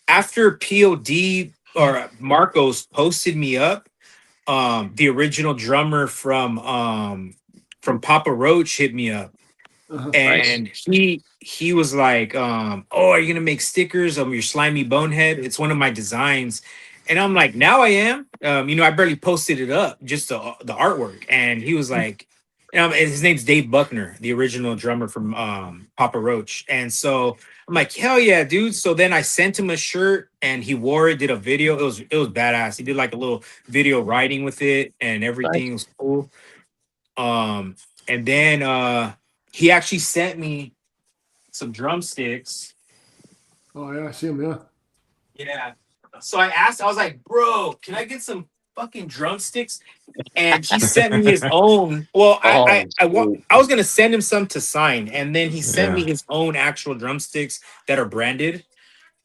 After POD or Marcos posted me up, the original drummer from Papa Roach hit me up, Nice. and he was like, "Oh, are you gonna make stickers of your slimy bonehead? It's one of my designs." And I'm like, "Now I am." I barely posted it up, just the artwork. And he was like, and his name's Dave Buckner, the original drummer from Papa Roach. And so I'm like, "Hell yeah, dude!" So then I sent him a shirt, and he wore it. Did a video. It was badass. He did like a little video writing with it, and everything. Nice. It was cool. Um, and then he actually sent me some drumsticks. Oh yeah, I see him. Yeah. Yeah. So I was like, "Bro, can I get some fucking drumsticks?" And he sent me his own. Well, Oh, sweet. I was gonna send him some to sign, and then he sent me Yeah. his own actual drumsticks that are branded.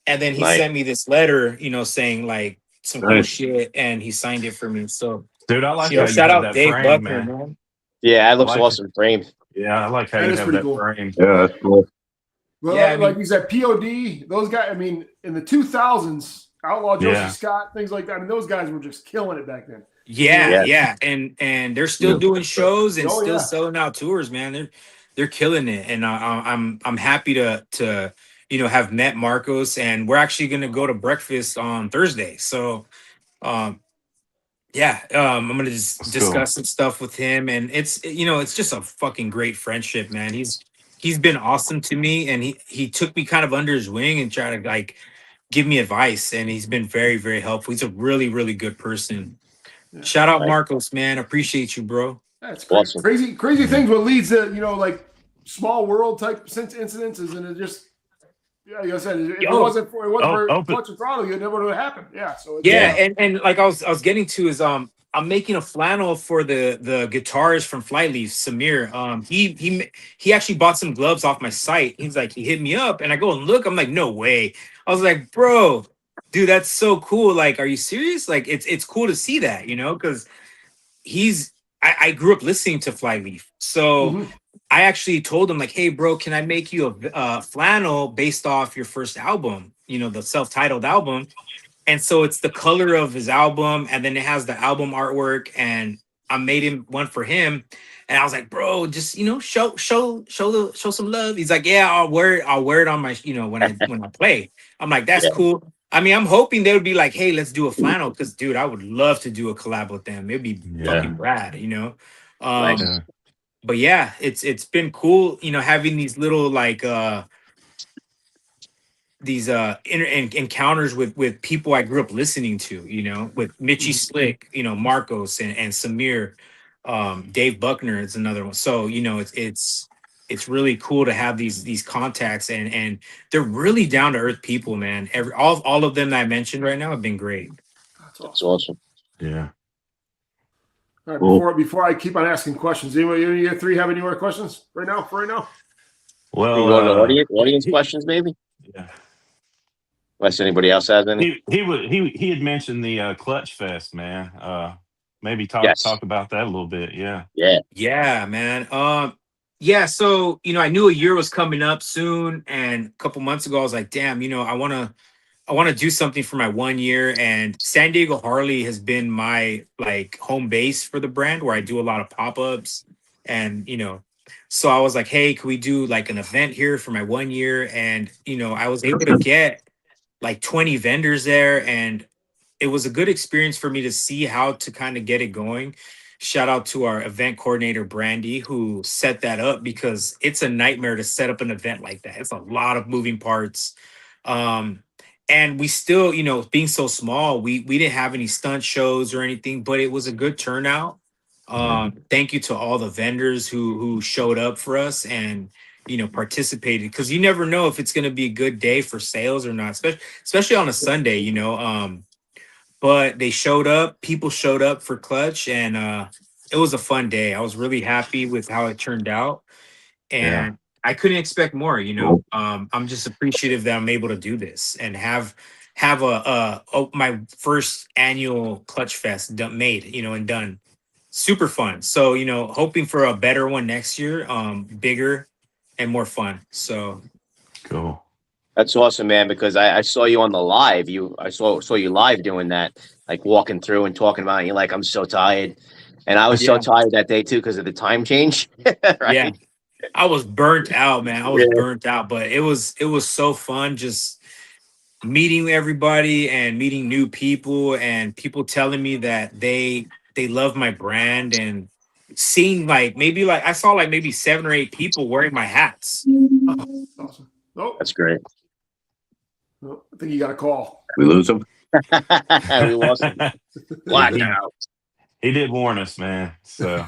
And then he Nice. sent me this letter, saying like some cool Nice. shit, and he signed it for me. So, Dude, I like how you shout have out that Dave frame, Buckner, man. man. Yeah, it I looks like it. awesome framed. Yeah, I like how That you is have pretty that cool. frame. Yeah, that's cool. Well, Yeah, I like mean, you said, POD, those guys, I mean, in the 2000s, Outlaw Josie Yeah. Scott, things like that. I mean, those guys were just killing it back then. yeah, Yeah. yeah, and they're still Yeah. doing shows and Oh, still yeah. selling out tours, man. They're killing it, and I'm happy to have met Marcos, and we're actually gonna go to breakfast on Thursday. So, um, yeah, I'm gonna just That's cool. discuss some stuff with him, and it's just a fucking great friendship, man. He's been awesome to me, and he took me kind of under his wing and tried to like give me advice, and he's been very, very helpful. He's a really, really good person. Yeah. Shout out Nice. Marcos, man. Appreciate you, bro. That's great. Awesome. Crazy Yeah. things. What leads to, like small world type incidences, and it just, yeah, like I said, if it Yo. wasn't for Open. Clutch and Throttle, it never would have happened. Yeah. So it's, Yeah, and like I was getting to is I'm making a flannel for the guitarist from Flyleaf, Samir. He actually bought some gloves off my site. He's like, he hit me up, and I go and look. I'm like, no way. I was like, bro, dude, that's so cool. Like, are you serious? Like, it's cool to see that, because I grew up listening to Flyleaf, so Mhm. I actually told him like, hey, bro, can I make you a flannel based off your first album? The self-titled album. And so it's the color of his album, and then it has the album artwork, and I made him one for him. And I was like, bro, just show some love. He's like, yeah, I'll wear it on my, when I play. I'm like, that's Yeah. cool. I mean, I'm hoping they would be like, hey, let's do a flannel, because dude, I would love to do a collab with them. It'd be fucking rad, Nice. Yeah. But yeah, it's been cool, having these little like these encounters with people I grew up listening to, with Mitchie Slick, Marcos and Samir, Dave Buckner is another one. So, it's really cool to have these contacts, and they're really down to earth people, man. All of them that I mentioned right now have been great. That's That's awesome. awesome. Yeah. All right, Cool. before I keep on asking questions, anybody, any of you three have any more questions right now? For right now? Well, You want the audience questions, maybe? yeah. Unless anybody else has any. He had mentioned the Clutch Fest, man. Maybe talk Yes. about that a little bit. Yeah. Yeah. Yeah, man. Yeah, so I knew a year was coming up soon, and a couple months ago, I was like, damn, I want to do something for my 1 year. And San Diego Harley has been my like home base for the brand, where I do a lot of pop-ups, and so I was like, hey, can we do like an event here for my 1 year? And I was able to get like 20 vendors there, and it was a good experience for me to see how to kind of get it going. Shout out to our event coordinator, Brandy, who set that up, because it's a nightmare to set up an event like that. It's a lot of moving parts. Um, and we still, being so small, we didn't have any stunt shows or anything, but it was a good turnout. Thank you to all the vendors who showed up for us and participated, because you never know if it's going to be a good day for sales or not, especially on a Sunday. But they showed up, people showed up for Clutch, and it was a fun day. I was really happy with how it turned out, Yeah. and I couldn't expect more. I'm just appreciative that I'm able to do this and have my first annual Clutch Fest made, and done. Super fun. So, hoping for a better one next year, bigger and more fun. So Cool. That's awesome, man, because I saw you on the live. I saw you live doing that, like walking through and talking about it. You're like, I'm so tired. And I was so Yeah. tired that day too because of the time change. Right? Yeah, I was burnt out, man. I was Yeah. burnt out, but it was so fun just meeting everybody and meeting new people, and people telling me that they love my brand, and seeing maybe I saw maybe 7 or 8 people wearing my hats. Awesome. Oh, That's great. oh, I think you got a call. We lose him. We lost him. Blackout. He did warn us, man. So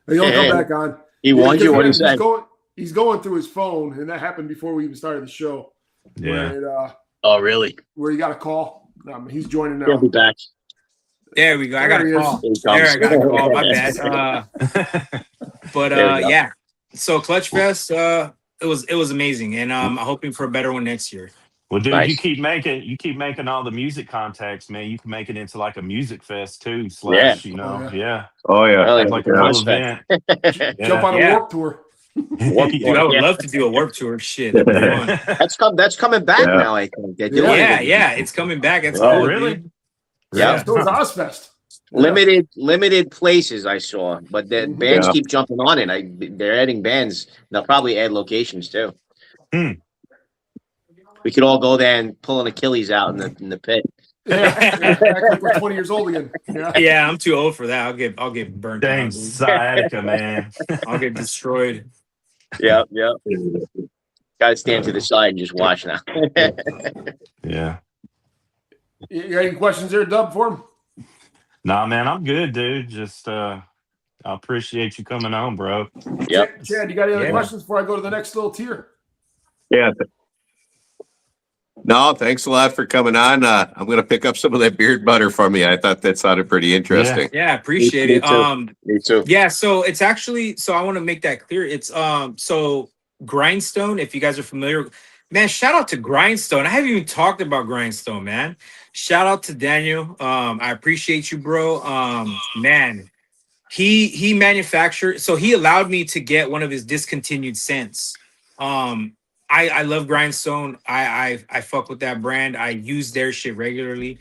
He'll come back on. He warned you. What he said? He's going through his phone, and that happened before we even started the show. yeah. Oh, really? Where you got a call. He's joining now. He'll be back. There we go. I got There a he is. call. Here he There, I comes. got a call. My bad. But There we go. yeah. So Clutch Fest, it was amazing, and I'm hoping for a better one next year. Well, dude, Nice. you keep making all the music contacts, man. You can make it into like a music fest too. Yeah. Yeah. Oh yeah. Really? Like a Yeah. real Respect. event. Jump on a Yeah. warp tour. Dude, I would love to do a Warp Tour. Shit, that'd be fun. That's coming back Yeah. now. I think they're doing it. Yeah, it's coming back. It's Oh, cool, really? dude. Yeah. So it's Ozfest. Limited places I saw, but the bands Yeah. keep jumping on it. They're adding bands. They'll probably add locations too. Hmm. We could all go there and pull an Achilles out in the pit. Yeah. Act like we're 20 years old again. Yeah. Yeah, I'm too old for that. I'll get burnt Dang out, dude. sciatica, man. I'll get destroyed. Yeah. Got to stand to the side and just watch now. Yeah. You got any questions there, Dub, for him? Nah, man, I'm good, dude. Just I appreciate you coming on, bro. Yep. Chad, you got any other Yeah. questions before I go to the next little tier? Yeah. No, thanks a lot for coming on. I'm going to pick up some of that beard butter from you. I thought that sounded pretty interesting. Yeah, appreciate Me it. too. Me too. Yeah, so it's actually, so I want to make that clear. It's so Grindstone, if you guys are familiar, man, shout out to Grindstone. I haven't even talked about Grindstone, man. Shout out to Daniel. I appreciate you, bro. Man, he manufactured, so he allowed me to get one of his discontinued scents. I love Grindstone. I fuck with that brand. I use their shit regularly.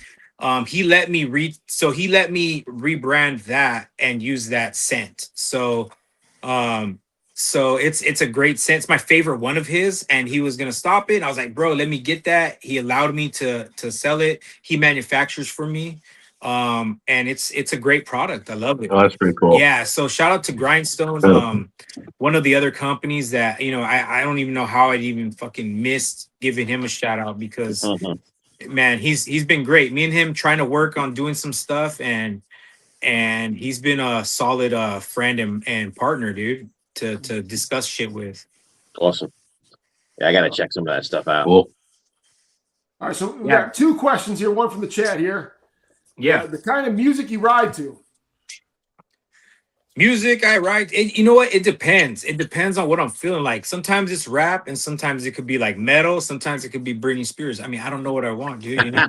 He let me rebrand that and use that scent. So it's a great scent. It's my favorite one of his, and he was gonna stop it. I was like, bro, let me get that. He allowed me to sell it. He manufactures for me. And it's a great product. I love it. Oh, that's pretty cool. Yeah, so shout out to Grindstone. One of the other companies that I don't even know how I'd even fucking missed giving him a shout out, because man, he's been great. Me and him trying to work on doing some stuff, and he's been a solid friend and partner, dude, to discuss shit with. Awesome. Yeah, I gotta check some of that stuff out. Cool. All right, so we Yeah. got two questions here. One from the chat here. Yeah. The kind of music you ride to. Music I write, you know what? It depends. It depends on what I'm feeling like. Sometimes it's rap, and sometimes it could be like metal. Sometimes it could be Britney Spears. I mean, I don't know what I want, dude. You know,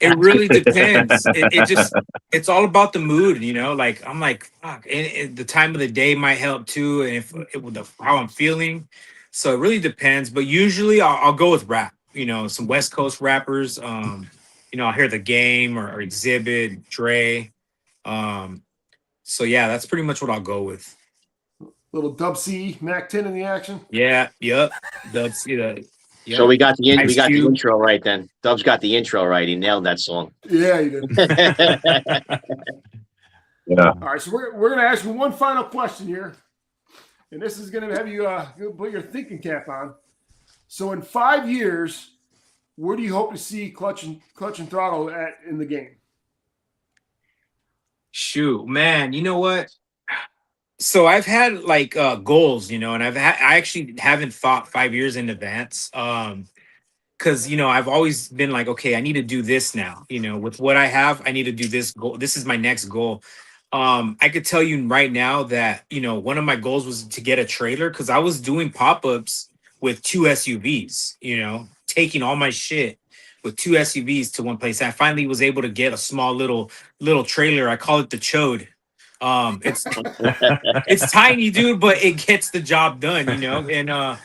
it really depends. It just it's all about the mood. You know, like I'm like fuck. And the time of the day might help too, and if it with the how I'm feeling. So it really depends. But usually I'll go with rap. You know, some West Coast rappers. You know, I'll hear the Game or Exhibit, Dre. Um, so yeah, that's pretty much what I'll go with. Little Dub C Mac 10 in the action. Yeah, yep. That's yeah. Yep. So we got the Ice we got the Cube. intro right then. Dub's got the intro right. He nailed that song. Yeah, you did. Yeah. All right, so we're going to ask you one final question here. And this is going to have you put your thinking cap on. So in 5 years, where do you hope to see Clutch and Throttle at in the game? Shoot, man, you know what? So I've had like goals, you know, and I actually haven't thought 5 years in advance. Because you know, I've always been like, okay, I need to do this now. You know, with what I have, I need to do this goal. This is my next goal. I could tell you right now that, you know, one of my goals was to get a trailer because I was doing pop-ups with 2 SUVs, you know, taking all my shit with 2 SUVs to one place. I finally was able to get a small little trailer. I call it the Chode. It's tiny, dude, but it gets the job done, you know. And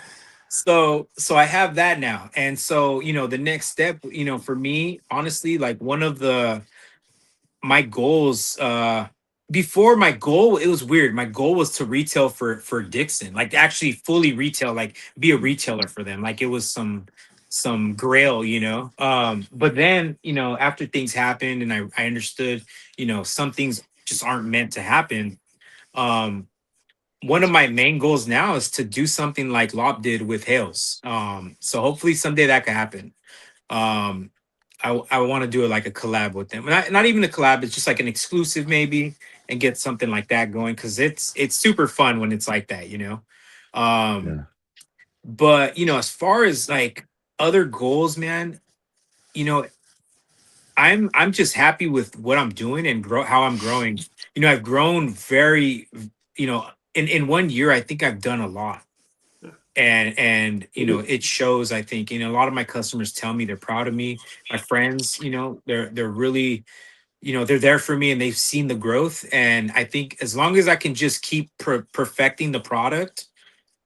so I have that now. And so, you know, the next step, you know, for me, honestly, like one of my goals before my goal, it was weird. My goal was to retail for Dixon, like actually fully retail, like be a retailer for them. Like it was some grail, you know. But then, you know, after things happened and I understood, you know, some things just aren't meant to happen. Um, one of my main goals now is to do something like Lop did with Hales. So hopefully someday that could happen. Um, I want to do it like a collab with them. Not even a collab, it's just like an exclusive maybe and get something like that going because it's super fun when it's like that, you know. Yeah. But you know, as far as like other goals, man, you know, I'm just happy with what I'm doing and how I'm growing. You know, I've grown very, you know, in 1 year, I think I've done a lot. And you know, it shows. I think, you know, a lot of my customers tell me they're proud of me. My friends, you know, they're really, you know, they're there for me and they've seen the growth. And I think as long as I can just keep perfecting the product,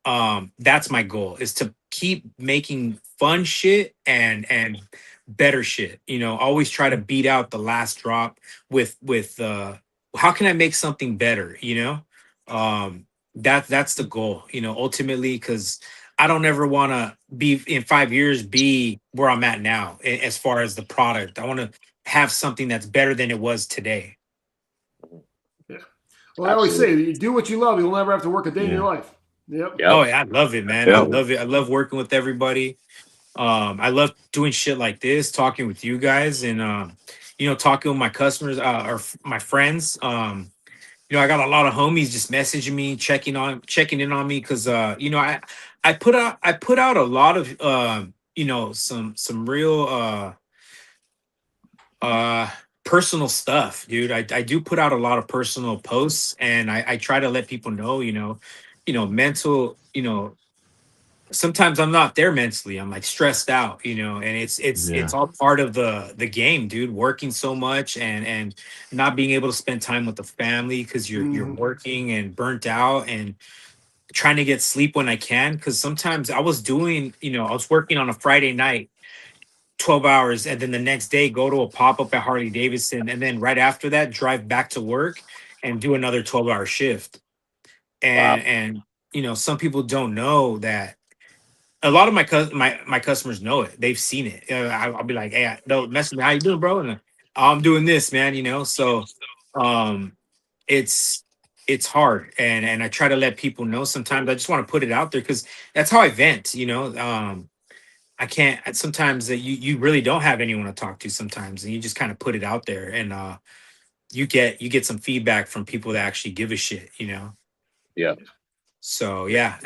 that's my goal, is to keep making fun shit and better shit. You know, always try to beat out the last drop with how can I make something better, you know. That's the goal, you know, ultimately, because I don't ever want to be in 5 years be where I'm at now as far as the product. I want to have something that's better than it was today. Yeah. Well, I always say, you do what you love, you'll never have to work a day in your life. Yep. Oh yeah, I love it, man. I Yeah. love it. I love working with everybody. I love doing shit like this, talking with you guys, and you know, talking with my customers my friends. You know, I got a lot of homies just messaging me, checking in on me because you know, I put out a lot of you know, some real personal stuff, dude. I do put out a lot of personal posts, and I try to let people know, you know, mental, you know, sometimes I'm not there mentally. I'm like stressed out, you know, and it's all part of the game, dude. Working so much and not being able to spend time with the family because you're working and burnt out and trying to get sleep when I can. Because sometimes I was doing, you know, I was working on a Friday night, 12 hours, and then the next day go to a pop-up at Harley Davidson, and then right after that drive back to work and do another 12-hour shift. Wow. And you know, some people don't know that. A lot of my customers know it. They've seen it. I'll be like, "Hey, don't mess with me. How you doing, bro?" And I'm doing this, man. You know, so um, it's hard, and I try to let people know. Sometimes I just want to put it out there because that's how I vent. You know, I can't. Sometimes that you really don't have anyone to talk to. Sometimes, and you just kind of put it out there, and you get some feedback from people that actually give a shit. You know. Yeah. So yeah,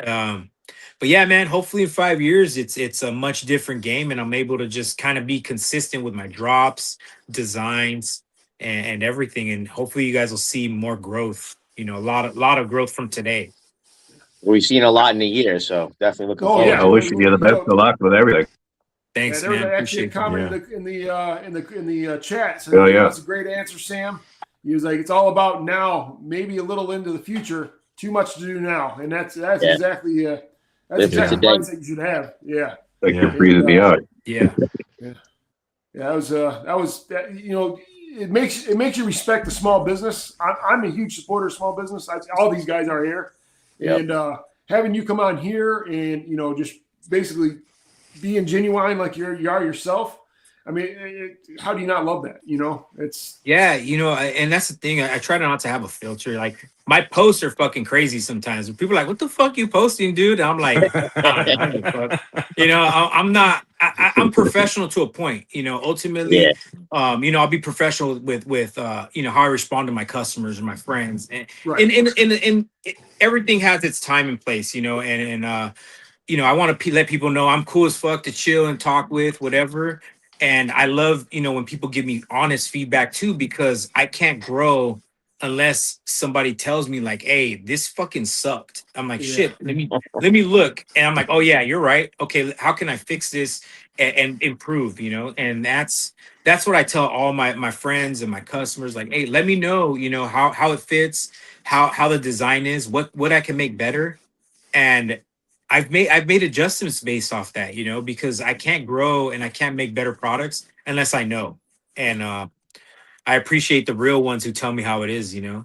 but yeah, man. Hopefully in 5 years, it's a much different game, and I'm able to just kind of be consistent with my drops, designs, and everything. And hopefully, you guys will see more growth a lot of growth from today. We've seen a lot in a year, so definitely looking Oh, forward. yeah. I wish you the best of luck with everything. Thanks, there was man. actually a Appreciate comment Yeah. in the chat. So Oh, yeah. that's a great answer, Sam. He was like, it's all about now, maybe a little into the future. Too much to do now, and that's Yeah. exactly Live exactly the today. mindset you should have. Yeah. Like Yeah. you're freezing me out. Yeah. Yeah, that was it makes you respect the small business. I'm a huge supporter of small business. All these guys are here, Yep. and having you come on here and just basically being genuine like you are yourself. I mean, how do you not love that? It's Yeah, and that's the thing. I try not to have a filter. Like my posts are fucking crazy sometimes. People are like, "What the fuck you posting, dude?" And I'm like, I don't give a fuck. I'm not. I'm professional to a point. Ultimately, Yeah. I'll be professional with how I respond to my customers and my friends, and right. and everything has its time and place. I want to let people know I'm cool as fuck to chill and talk with, whatever. And I love, when people give me honest feedback too, because I can't grow unless somebody tells me like, "Hey, this fucking sucked." I'm like, Yeah. "Shit, let me look," and I'm like, "Oh yeah, you're right. Okay, how can I fix this and improve?" And that's what I tell all my friends and my customers. Like, "Hey, let me know, how it fits, how the design is, what I can make better." And I've made adjustments based off that, because I can't grow and I can't make better products unless I know. And I appreciate the real ones who tell me how it is. And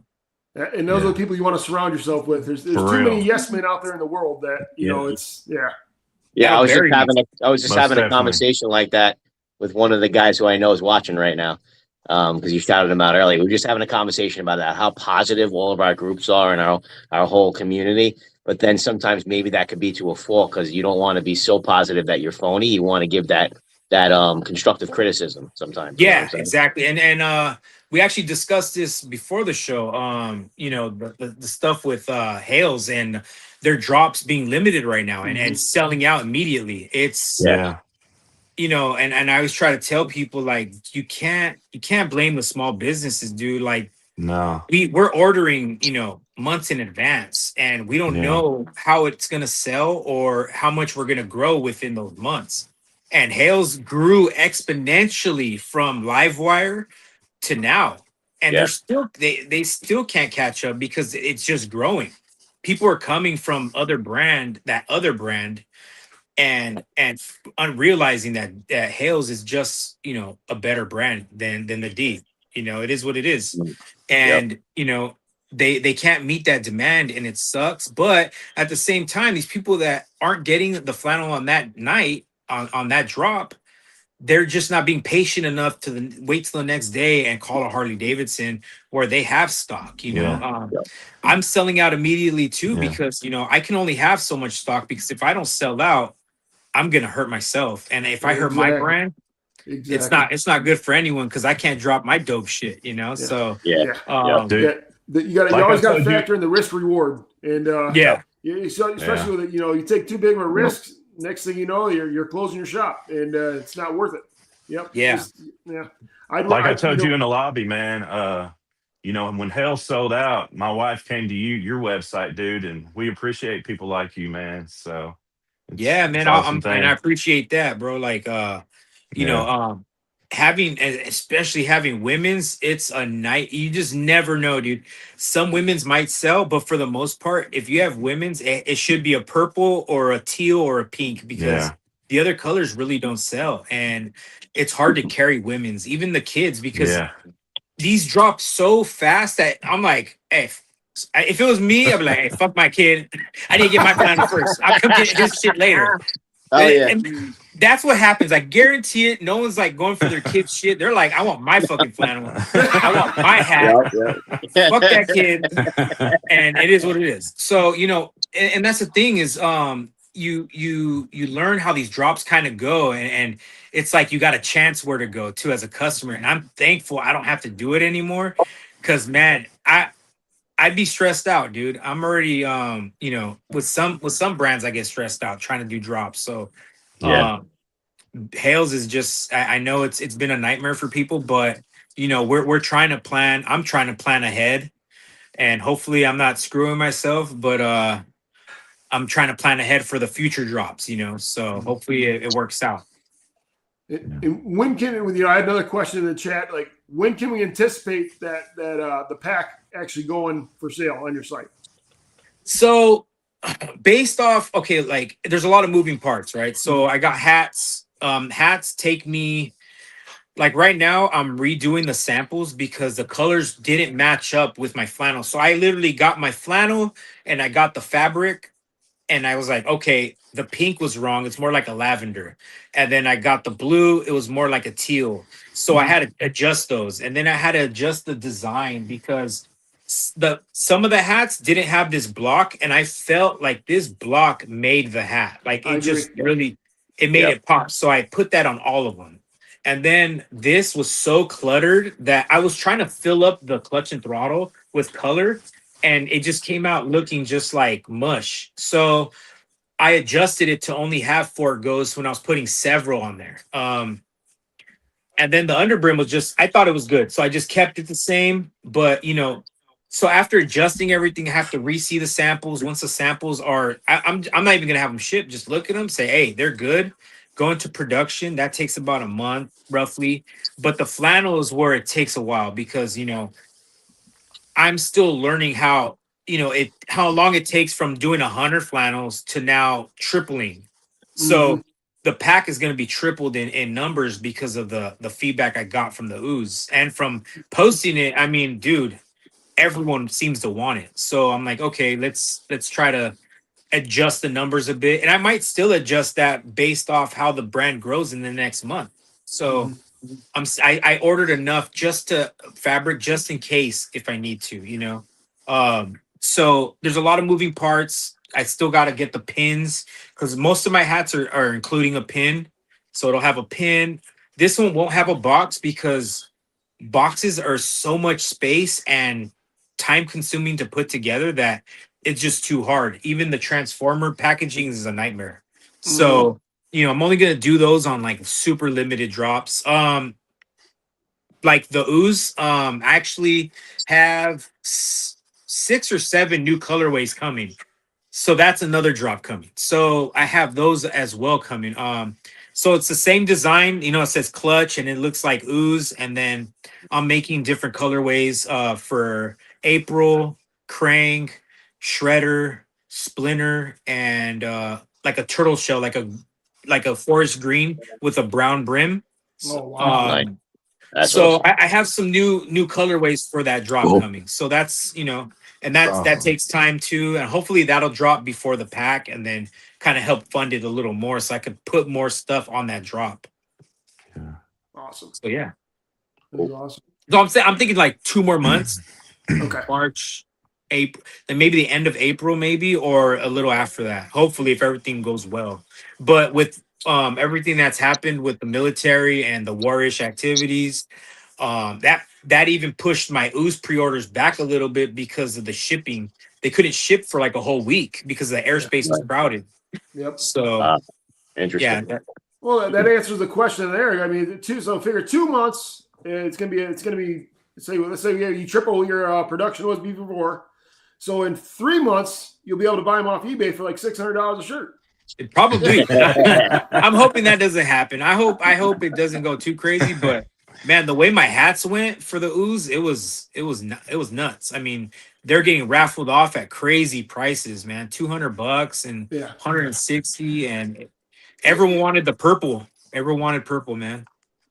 those are the people you want to surround yourself with. There's For too many real. yes men out there in the world that it's Yeah, That'll I was just bury having you. Most having a definitely. conversation like that with one of the guys who I know is watching right now. Because you shouted him out earlier. We were just having a conversation about that, how positive all of our groups are and our whole community. But then sometimes maybe that could be to a fault because you don't want to be so positive that you're phony. You want to give that constructive criticism sometimes. You know what I'm Yeah, saying? exactly. And we actually discussed this before the show. The stuff with Hales and their drops being limited right now and selling out immediately. It's Yeah. and I always try to tell people like you can't blame the small businesses, dude. Like No. we're ordering, months in advance, and we don't Yeah. know how it's gonna sell or how much we're gonna grow within those months. And Hales grew exponentially from Livewire to now, and Yeah. they still can't catch up because it's just growing. People are coming from that other brand, and unrealizing that Hales is just a better brand than the D. It is what it is, Yep. and they can't meet that demand, and it sucks. But at the same time, these people that aren't getting the flannel on that night on that drop, they're just not being patient enough to wait till the next day and call a Harley Davidson where they have stock. Yeah. Yep. I'm selling out immediately too Yeah. because I can only have so much stock, because if I don't sell out, I'm gonna hurt myself. And if I hurt my brand, it's not good for anyone, because I can't drop my dope shit. So Yeah. Dude, you like always I got to told you- factor in the risk reward, and yeah. especially with you take too big of a risk. Next thing you know, you're closing your shop, and it's not worth it. Yep. Yeah. Like I told you in the lobby, man, when Hell sold out, my wife came to your website, dude, and we appreciate people like you, man. So Yeah, it's man. awesome And I thing. appreciate that, bro. Like, Yeah. especially having women's, it's a night. You just never know, dude. Some women's might sell, but for the most part, if you have women's, it should be a purple or a teal or a pink, because Yeah. the other colors really don't sell. And it's hard to carry women's, even the kids, because Yeah. these drop so fast that I'm like, hey, if it was me, I'd be like, hey, fuck my kid. I need to get my flannel first. I'll come get his shit later. Oh yeah. And that's what happens. I guarantee it. No one's like going for their kid's shit. They're like, I want my fucking flannel. I want my hat. Yep. Fuck that kid. And it is what it is. So, and that's the thing is, you learn how these drops kind of go, and it's like you got a chance where to go to as a customer. And I'm thankful I don't have to do it anymore, because man, I'd be stressed out, dude. I'm already with some brands I get stressed out trying to do drops. So Yeah. Hales is just, I know it's been a nightmare for people, but we're trying to plan. I'm trying to plan ahead. and hopefully I'm not screwing myself, but I'm trying to plan ahead for the future drops, you know. So hopefully it works out. And when can with I had another question in the chat, like when can we anticipate that the pack actually going for sale on your site? So based off, okay, like there's a lot of moving parts, right? So I got hats. Hats take me, like right now I'm redoing the samples because the colors didn't match up with my flannel. So I literally got my flannel and I got the fabric and I was like, okay, the pink was wrong. It's more like a lavender. And then I got the blue. It was more like a teal. So I had to adjust those. And then I had to adjust the design because some of the hats didn't have this block. And I felt like this block made the hat. Like I it just agree. really, it made Yep. it pop. So I put that on all of them. And then this was so cluttered that I was trying to fill up the clutch and throttle with color, and it just came out looking just like mush. So I adjusted it to only have 4 ghosts when I was putting several on there. And then the underbrim was just, I thought it was good. So I just kept it the same. But, you know, so after adjusting everything, I have to re-see the samples. Once the samples are, I'm not even going to have them shipped. Just look at them, say, hey, they're good. Go into production. That takes about a month, roughly. But the flannel is where it takes a while because, you know, I'm still learning how, you know, how long it takes from doing 100 flannels to now tripling. So the pack is going to be tripled in numbers because of the feedback I got from the ooze and from posting it. I mean, dude, everyone seems to want it. So I'm like, okay, let's try to adjust the numbers a bit. And I might still adjust that based off how the brand grows in the next month. So I ordered enough just to fabric just in case if I need to, you know. So there's a lot of moving parts. I still got to get the pins because most of my hats are including a pin. So it'll have a pin. This one won't have a box because boxes are so much space and time consuming to put together that it's just too hard. Even the transformer packaging is a nightmare. So, you know, I'm only going to do those on like super limited drops. Like the ooze, I actually have 6 or 7 new colorways coming. So that's another drop coming. So I have those as well coming. So it's the same design, you know, it says clutch and it looks like ooze. And then I'm making different colorways for April, Krang, Shredder, Splinter, and like a turtle shell, like a forest green with a brown brim. Oh, wow. Nice. That's So awesome. I have some new colorways for that drop coming. So that's, you know, and that takes time too. And hopefully that'll drop before the pack and then kind of help fund it a little more so I could put more stuff on that drop. Awesome. So yeah. That is awesome. So I'm thinking like 2 more months. Okay. March, April, then maybe the end of April, maybe, or a little after that. Hopefully, if everything goes well. But with everything that's happened with the military and the warish activities, that even pushed my ooze pre-orders back a little bit because of the shipping. They couldn't ship for like a whole week because the airspace was crowded. Yep. So Interesting. yeah, Well, that answers the question there. I mean, figure 2 months. It's gonna be. Let's say you triple your production was before. So in 3 months, you'll be able to buy them off eBay for like $600 a shirt. probably. I'm hoping that doesn't happen. I hope it doesn't go too crazy. But man, the way my hats went for the ooze, it was nuts. I mean, they're getting raffled off at crazy prices, man. $200 and Yeah. 160, and everyone wanted the purple. Everyone wanted purple, man.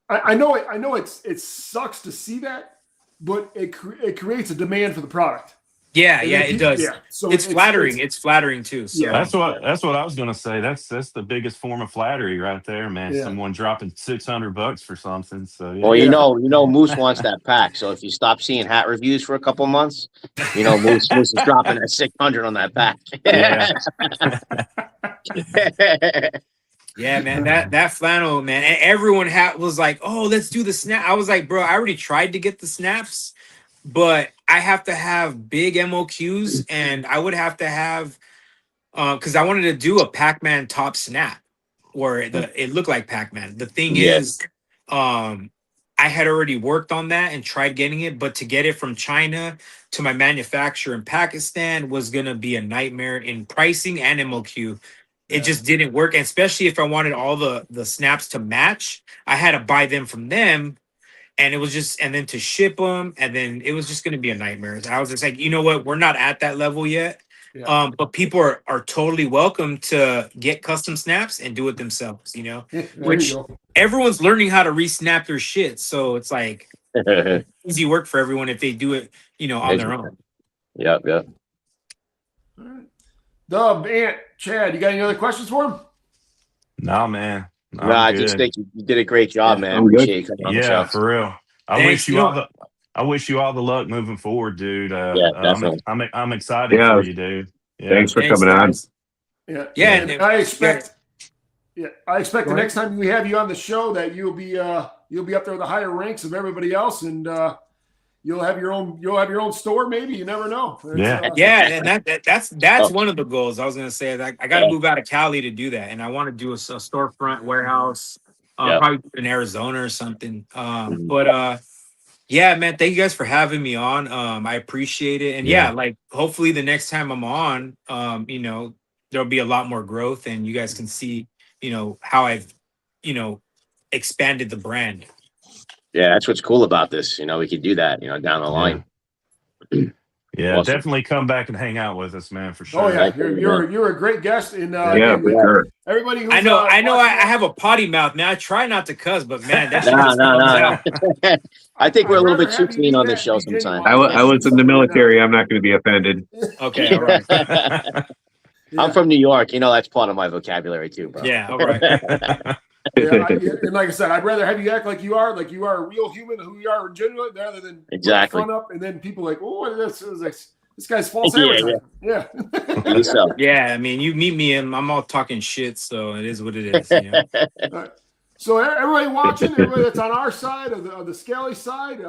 I know it sucks to see that, but it creates a demand for the product. Yeah, it does. Yeah. So it's flattering. It's flattering too. So. Yeah. That's what I was gonna say. That's the biggest form of flattery right there, man. Yeah. Someone dropping $600 for something. So yeah. Well, you know, Moose wants that pack. So if you stop seeing hat reviews for a couple months, you know, Moose is dropping at 600 on that pack. Yeah. Yeah, man, that flannel, man, and everyone was like, "Oh, let's do the snap." I was like, "Bro, I already tried to get the snaps, but I have to have big MOQs, and I would have to have, because I wanted to do a Pac-Man top snap, where it looked like Pac-Man. The thing Yeah. is, I I had already worked on that and tried getting it, but to get it from China to my manufacturer in Pakistan was gonna be a nightmare in pricing and MOQ. It just didn't work, and especially if I wanted all the snaps to match, I had to buy them from them, and it was just, and then to ship them, and then it was just going to be a nightmare. I was just like, you know what, we're not at that level yet. But people are totally welcome to get custom snaps and do it themselves, you know, which everyone's learning how to re-snap their shit. So it's like easy work for everyone if they do it, you know, on their own. Yep. All right. Dub, Ant, Chad, you got any other questions for him? No, man. No, I just think you did a great job, man. Appreciate you coming on the show. For real. I wish you all the luck moving forward, dude. Definitely. I'm excited for you, dude. Yeah. Thanks for coming on. And I expect the next time we have you on the show that you'll be up there with the higher ranks of everybody else, and you'll have your own store. Maybe, you never know. And that's one of the goals. I was gonna say that I got to move out of Cali to do that, and I want to do a storefront warehouse, probably in Arizona or something. But yeah, man, thank you guys for having me on. I appreciate it, and like hopefully the next time I'm on, you know, there'll be a lot more growth, and you guys can see, you know, how I've, you know, expanded the brand. Yeah, that's what's cool about this. You know, we could do that, you know, down the line. Yeah, awesome. Definitely come back and hang out with us, man, for sure. Oh yeah, you're a great guest, and everybody. Who's, I know. I have a potty mouth, man. I try not to cuss, but man, that's no. I think we're a little bit too clean on this show sometimes. I was in the military. I'm not going to be offended. Okay, all right. I'm from New York. You know, that's part of my vocabulary too, bro. Yeah, all right. And like I said, I'd rather have you act like you are a real human, who you are genuine, rather than front up, and then people like, oh, this guy's false advertising. Yeah. Yeah, I mean, you meet me and I'm all talking shit, so it is what it is. You know? Right. So everybody watching, everybody that's on our side of the Scaly side,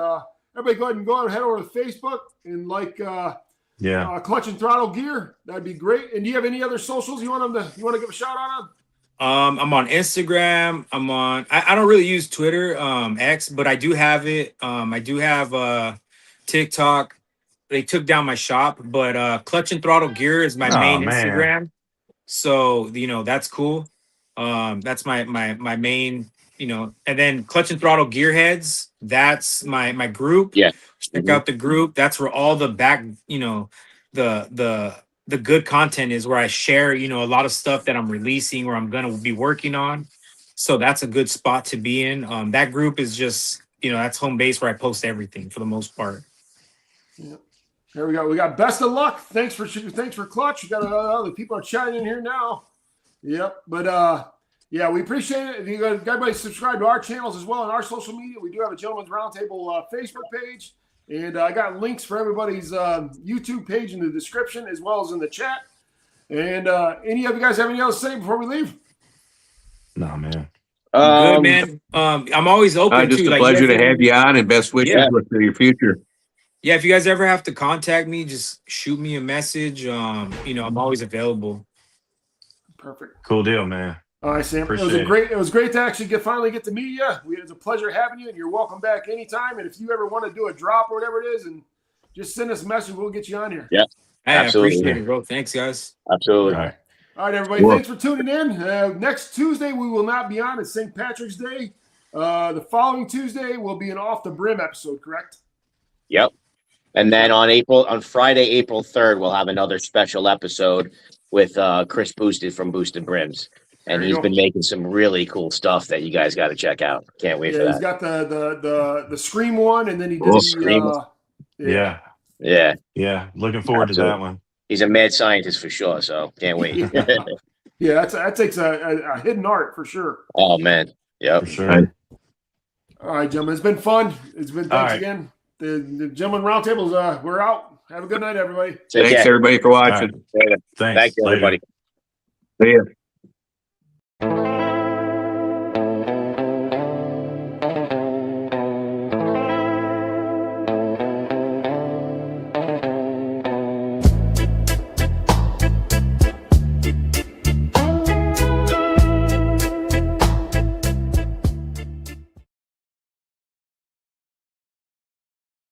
everybody go ahead and head over to Facebook and Clutch and Throttle Gear. That'd be great. And do you have any other socials you want to give a shout out on? I'm on Instagram. I don't really use Twitter, X, but I do have it. I do have TikTok. They took down my shop, but Clutch and Throttle Gear is my main Instagram. So, you know, that's cool. That's my main, you know, and then Clutch and Throttle Gearheads, that's my group. Yeah. Check out the group. That's where all the the good content is, where I share, you know, a lot of stuff that I'm releasing or I'm going to be working on. So that's a good spot to be in. That group is just, you know, that's home base where I post everything for the most part. Yeah. There we go. We got best of luck. Thanks for Clutch. You got other people are chatting in here now. Yep. But we appreciate it. If you guys, everybody subscribe to our channels as well on our social media. We do have a Gentleman's Roundtable Facebook page. And I got links for everybody's YouTube page in the description as well as in the chat. And any of you guys have any else to say before we leave? No, man. Good, man. I'm always open. Just a pleasure to have you on, and best wishes for your future. Yeah, if you guys ever have to contact me, just shoot me a message. You know, I'm always available. Perfect. Cool deal, man. All right, Sam. Appreciate it was great to actually finally get to meet you. It was a pleasure having you, and you're welcome back anytime. And if you ever want to do a drop or whatever it is, and just send us a message, we'll get you on here. Yeah. Hey, I appreciate it, bro. Thanks, guys. Absolutely. All right, everybody. Thanks for tuning in. Next Tuesday, we will not be on. It's St. Patrick's Day. The following Tuesday will be an Off the Brim episode, correct? Yep. And then on Friday, April 3rd, we'll have another special episode with Chris Boosted from Boosted Brims. And he's been making some really cool stuff that you guys got to check out. Can't wait for that. He's got the Scream one, and then he did Scream. Yeah. Looking forward to that one. He's a mad scientist for sure, so can't wait. That takes a hidden art for sure. Oh man, yeah, for sure. All right, gentlemen, it's been fun. It's been thanks again. The Gentleman Roundtables. We're out. Have a good night, everybody. Thanks everybody for watching. Thanks, everybody. See ya.